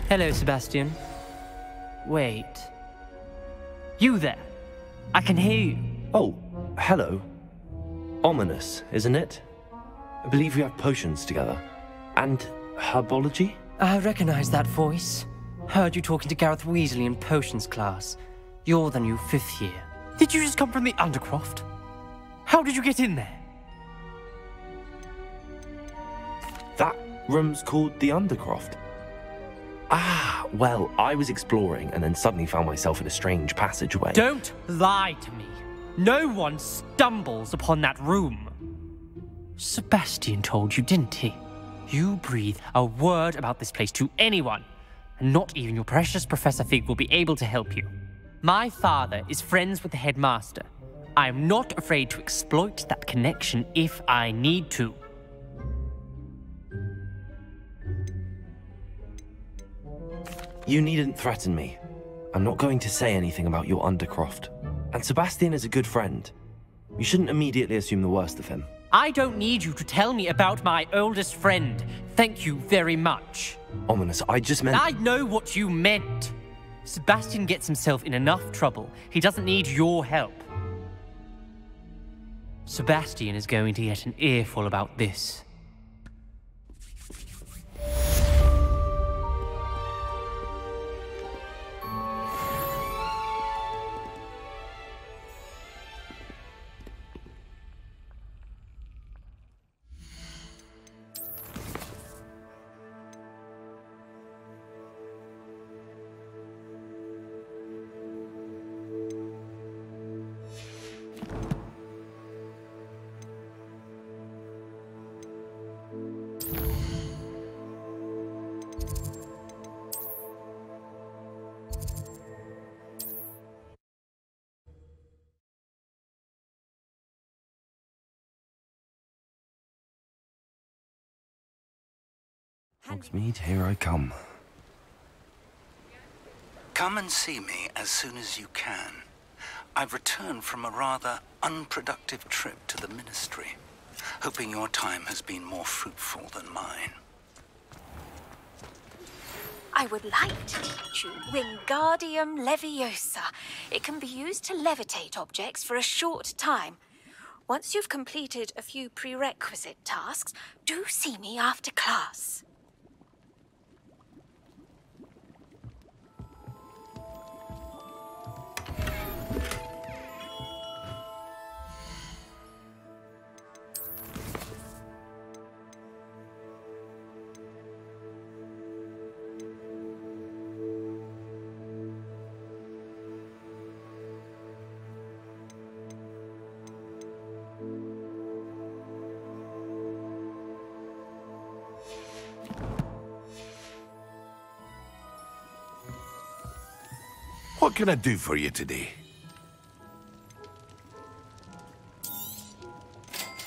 Hello, Sebastian. Wait. You there? I can hear you. Oh, hello. Ominous, isn't it? I believe we have potions together. And herbology? I recognize that voice. Heard you talking to Gareth Weasley in potions class. You're the new 5th year. Did you just come from the Undercroft? How did you get in there? That room's called the Undercroft. Ah, well, I was exploring and then suddenly found myself in a strange passageway. Don't lie to me. No one stumbles upon that room. Sebastian told you, didn't he? You breathe a word about this place to anyone, and not even your precious Professor Fig will be able to help you. My father is friends with the headmaster. I am not afraid to exploit that connection if I need to. You needn't threaten me. I'm not going to say anything about your Undercroft. And Sebastian is a good friend. You shouldn't immediately assume the worst of him. I don't need you to tell me about my oldest friend. Thank you very much. Ominous, I just meant... I know what you meant. Sebastian gets himself in enough trouble. He doesn't need your help. Sebastian is going to get an earful about this. Hogsmeade, here I come. Come and see me as soon as you can. I've returned from a rather unproductive trip to the Ministry, hoping your time has been more fruitful than mine. I would like to teach you Wingardium Leviosa. It can be used to levitate objects for a short time. Once you've completed a few prerequisite tasks, do see me after class. What can I do for you today?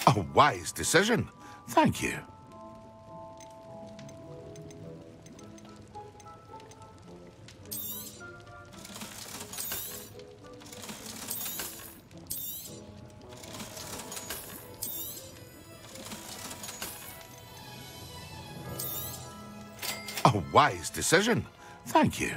A wise decision. Thank you. A wise decision. Thank you.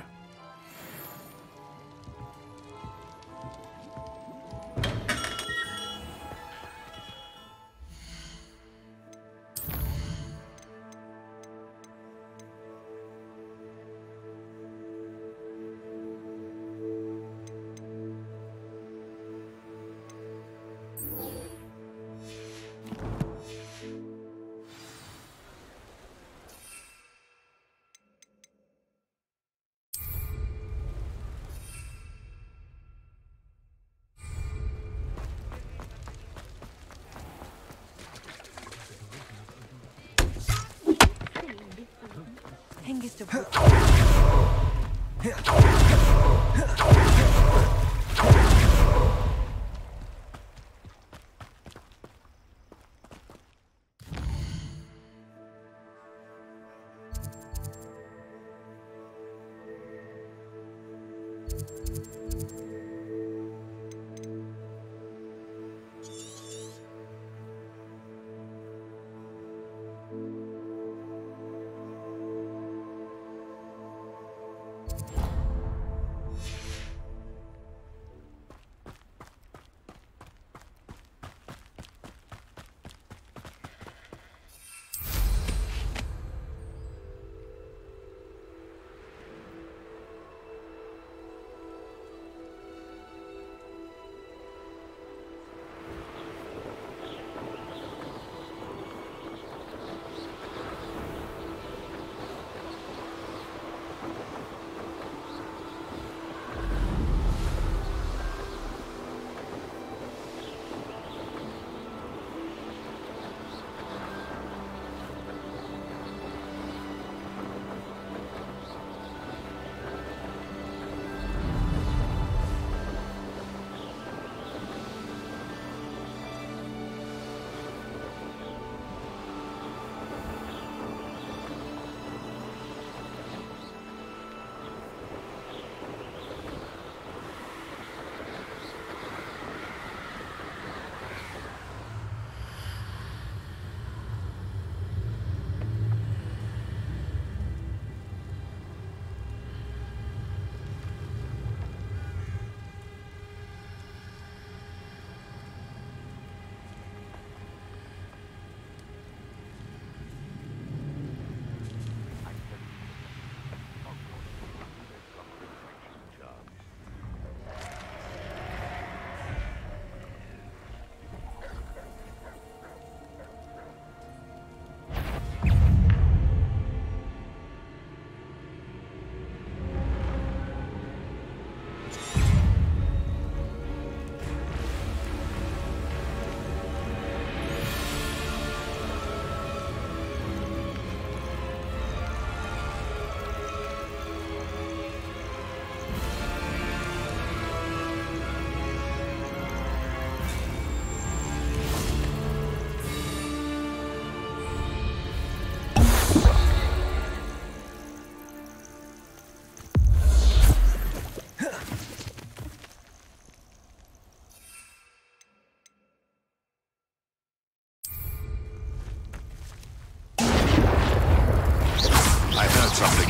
something.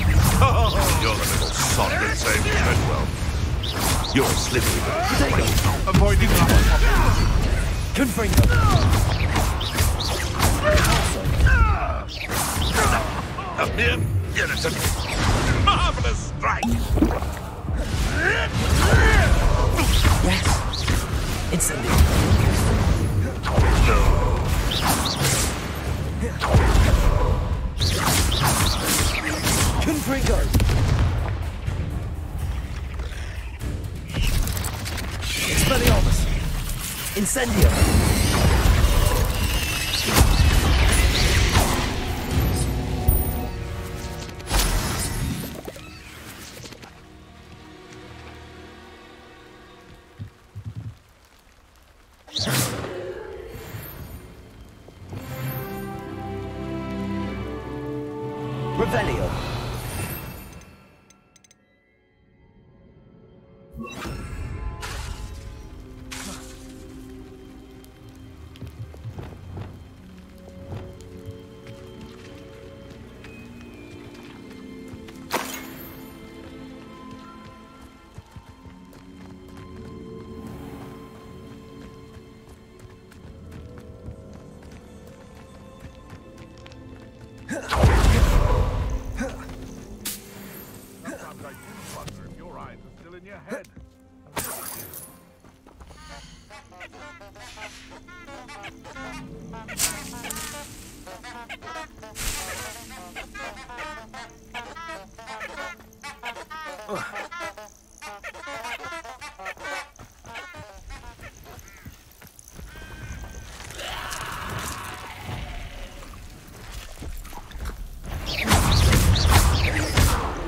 You're the little sod that saved Treadwell. You're a slippery little. Avoiding Confringo. Up here, innocent. Marvelous strike. Yes. Instantly. Confringo. Expelliarmus. Incendio. Revelio.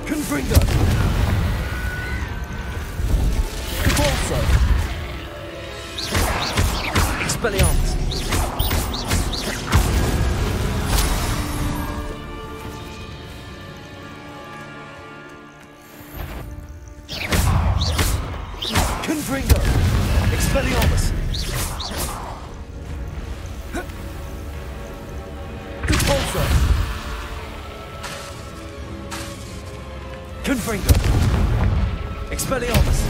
Confringo! Corso! Expelliarmus! Confringo! Expelliarmus! Compulso! Confringo! Expelliarmus!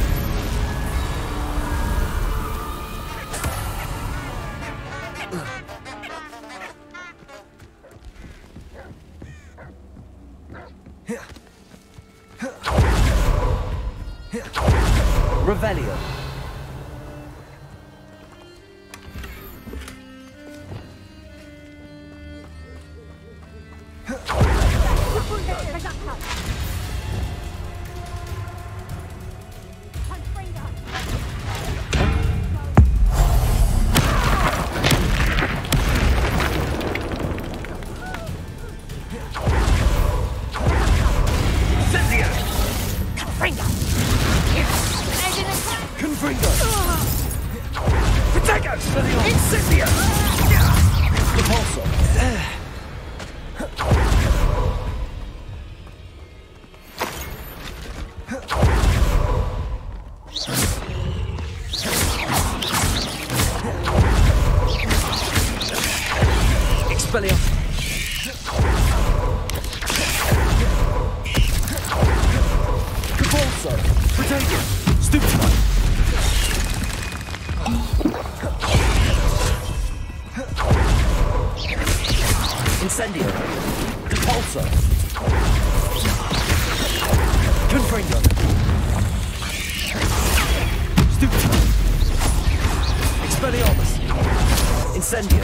Revelio! Confringo! Protego! Incendio! Repulso! Expelliarmus! Compulso! Protego! Stupefy! Incendio! Compulso! Confringo! Stupefy! Expelliarmus! Incendio!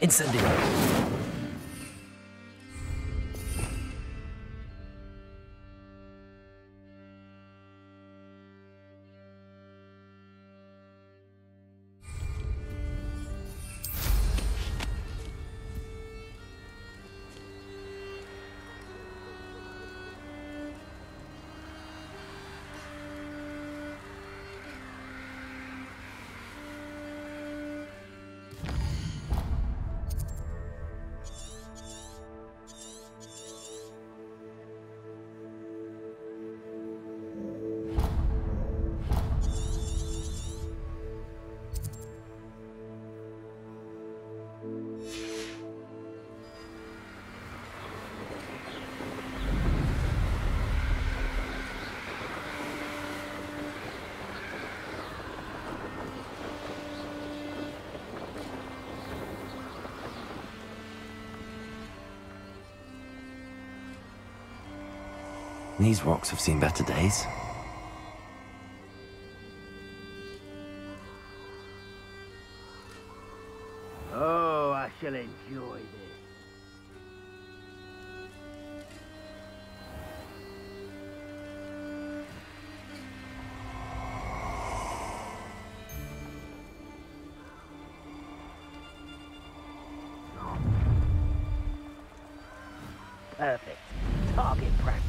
Incendio! These rocks have seen better days. Oh, I shall enjoy this. Perfect. Target practice.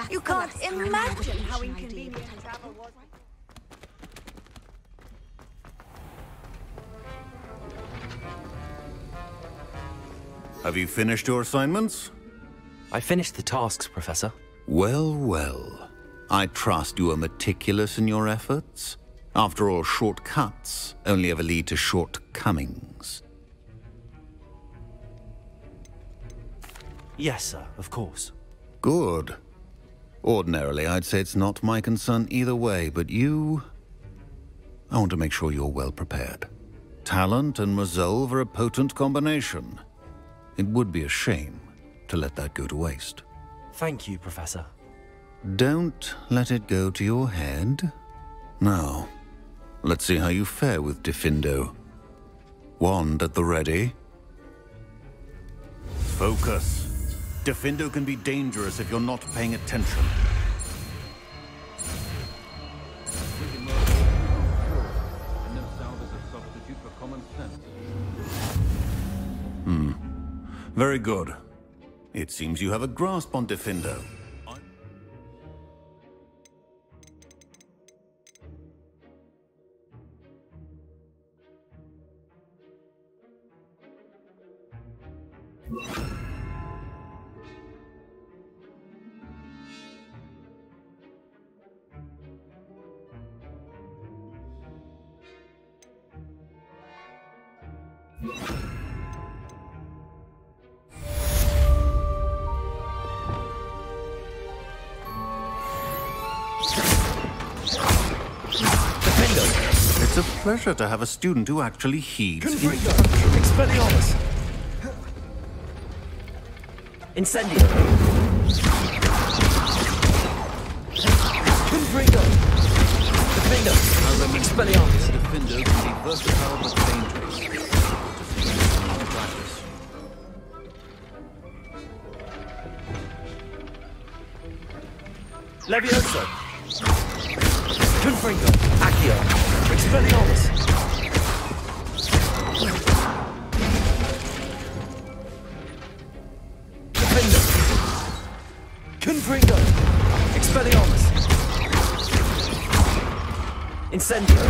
You can't imagine how inconvenient travel was. Have you finished your assignments? I finished the tasks, Professor. Well, well. I trust you are meticulous in your efforts. After all, shortcuts only ever lead to shortcomings. Yes, sir, of course. Good. Ordinarily, I'd say it's not my concern either way, but you... I want to make sure you're well prepared. Talent and resolve are a potent combination. It would be a shame to let that go to waste. Thank you, Professor. Don't let it go to your head. Now, let's see how you fare with Diffindo. Wand at the ready. Focus. Diffindo can be dangerous if you're not paying attention. Very good. It seems you have a grasp on Diffindo. It's a pleasure to have a student who actually heeds Expelliarmus! Incendio! Confringo! Diffindo! Expelliarmus! Diffindo can be versatile but dangerous. Levioso! Confringo! Accio! Expelliarmus! Diffindo! Confringo! Expelliarmus! Incendio!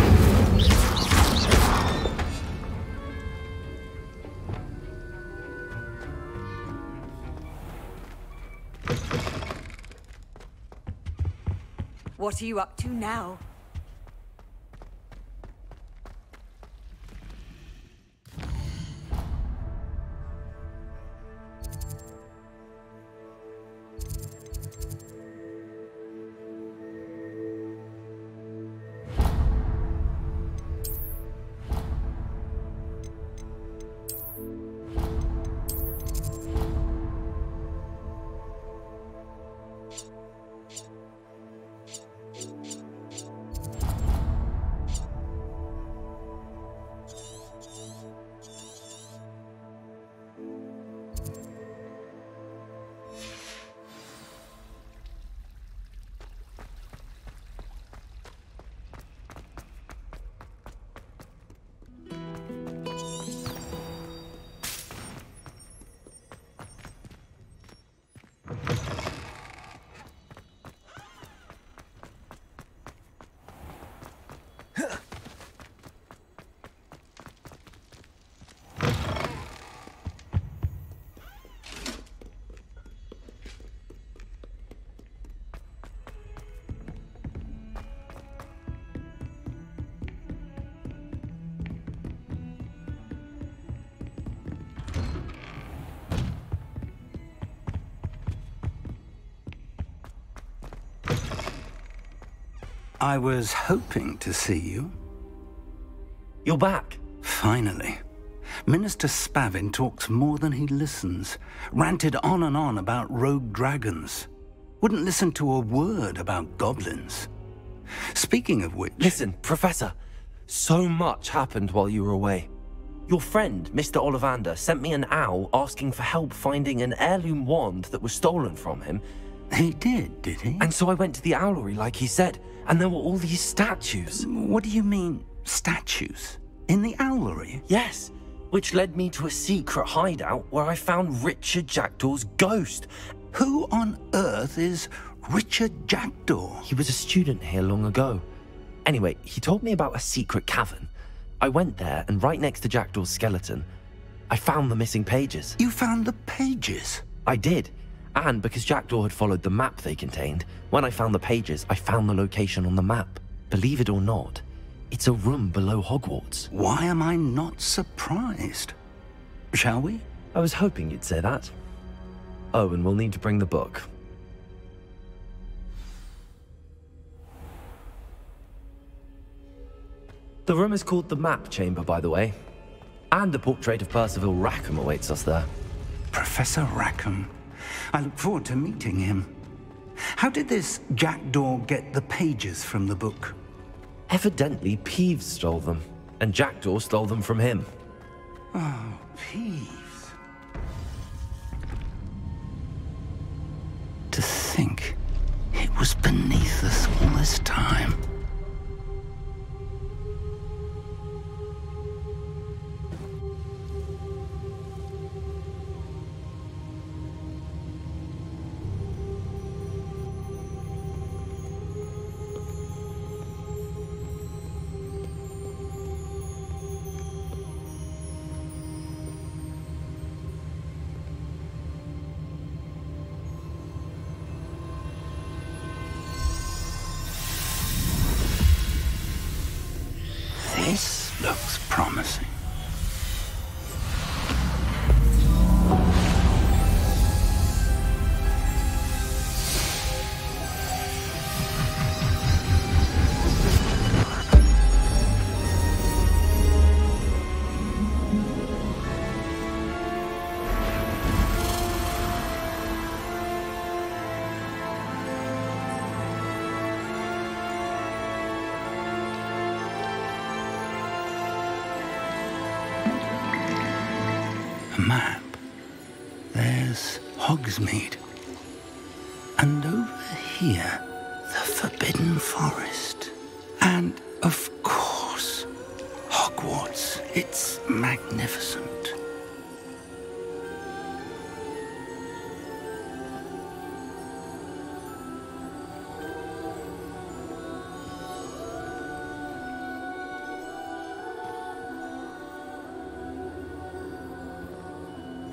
What are you up to now? I was hoping to see you. You're back. Finally. Minister Spavin talks more than he listens. Ranted on and on about rogue dragons. Wouldn't listen to a word about goblins. Speaking of which... Listen, Professor. So much happened while you were away. Your friend, Mr. Ollivander, sent me an owl asking for help finding an heirloom wand that was stolen from him. He did he? And so I went to the owlery like he said, and there were all these statues. What do you mean, statues? In the owlery? Yes, which led me to a secret hideout where I found Richard Jackdaw's ghost. Who on earth is Richard Jackdaw? He was a student here long ago. Anyway, he told me about a secret cavern. I went there, and right next to Jackdaw's skeleton, I found the missing pages. You found the pages? I did. And because Jackdaw had followed the map they contained, when I found the pages, I found the location on the map. Believe it or not, it's a room below Hogwarts. Why am I not surprised? Shall we? I was hoping you'd say that. Oh, and we'll need to bring the book. The room is called the Map Chamber, by the way. And a portrait of Percival Rackham awaits us there. Professor Rackham. I look forward to meeting him. How did this Jackdaw get the pages from the book? Evidently, Peeves stole them, and Jackdaw stole them from him. Oh, Peeves. To think it was beneath us all this time. This looks promising. A map. There's Hogsmeade. And over here, the Forbidden Forest. And, of course, Hogwarts. It's magnificent.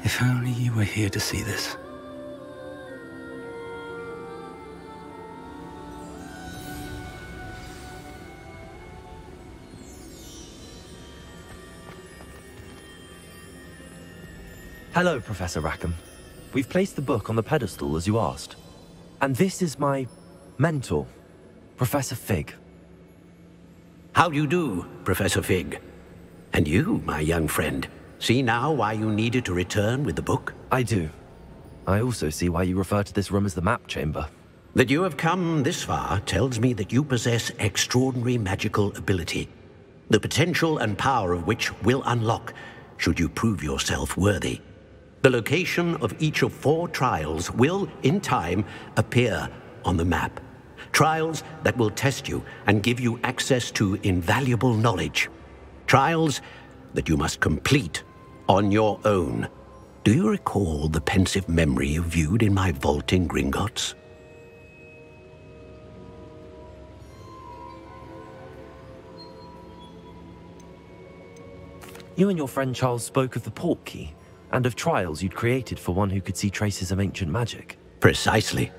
If only you were here to see this. Hello, Professor Rackham. We've placed the book on the pedestal as you asked. And this is my mentor, Professor Fig. How do you do, Professor Fig? And you, my young friend, see now why you needed to return with the book? I do. I also see why you refer to this room as the Map Chamber. That you have come this far tells me that you possess extraordinary magical ability, the potential and power of which will unlock should you prove yourself worthy. The location of each of 4 trials will, in time, appear on the map. Trials that will test you and give you access to invaluable knowledge. Trials that you must complete on your own. Do you recall the pensive memory you viewed in my vault in Gringotts? You and your friend Charles spoke of the portkey, and of trials you'd created for one who could see traces of ancient magic. Precisely.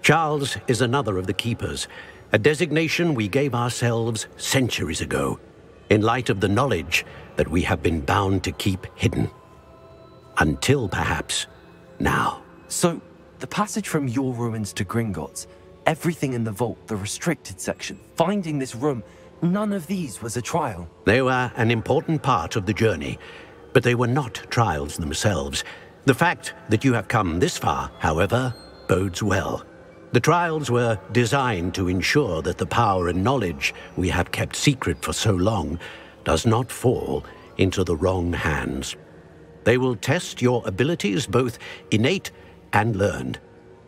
Charles is another of the Keepers, a designation we gave ourselves centuries ago, in light of the knowledge that we have been bound to keep hidden. Until, perhaps, now. So, the passage from your ruins to Gringotts, everything in the vault, the restricted section, finding this room, none of these was a trial. They were an important part of the journey, but they were not trials themselves. The fact that you have come this far, however, bodes well. The trials were designed to ensure that the power and knowledge we have kept secret for so long does not fall into the wrong hands. They will test your abilities, both innate and learned.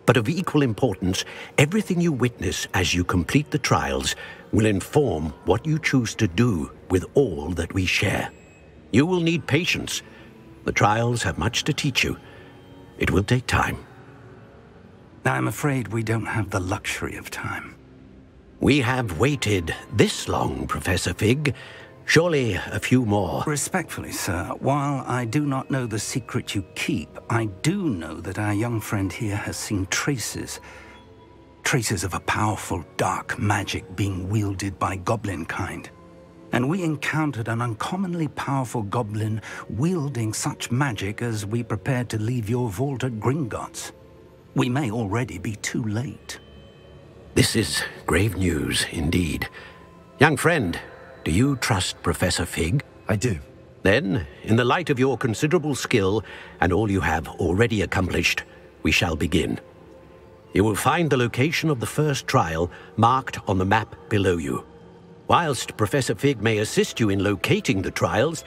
But of equal importance, everything you witness as you complete the trials will inform what you choose to do with all that we share. You will need patience. The trials have much to teach you. It will take time. I'm afraid we don't have the luxury of time. We have waited this long, Professor Fig. Surely a few more. Respectfully, sir, while I do not know the secret you keep, I do know that our young friend here has seen traces of a powerful dark magic being wielded by goblin kind. And we encountered an uncommonly powerful goblin wielding such magic as we prepared to leave your vault at Gringotts. We may already be too late. This is grave news indeed. Young friend, do you trust Professor Fig? I do. Then, in the light of your considerable skill and all you have already accomplished, we shall begin. You will find the location of the first trial marked on the map below you. Whilst Professor Fig may assist you in locating the trials,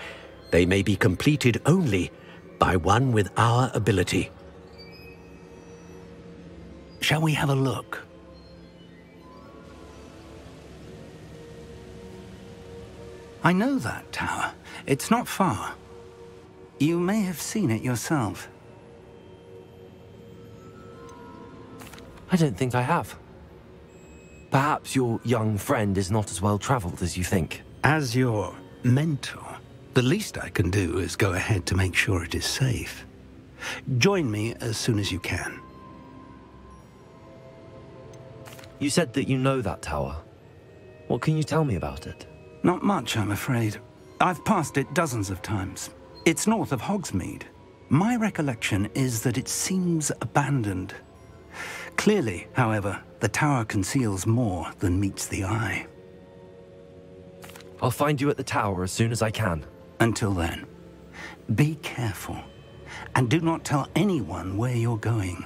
they may be completed only by one with our ability. Shall we have a look? I know that tower. It's not far. You may have seen it yourself. I don't think I have. Perhaps your young friend is not as well-traveled as you think. As your mentor, the least I can do is go ahead to make sure it is safe. Join me as soon as you can. You said that you know that tower. What can you tell me about it? Not much, I'm afraid. I've passed it dozens of times. It's north of Hogsmeade. My recollection is that it seems abandoned. Clearly, however, the tower conceals more than meets the eye. I'll find you at the tower as soon as I can. Until then, be careful, and do not tell anyone where you're going.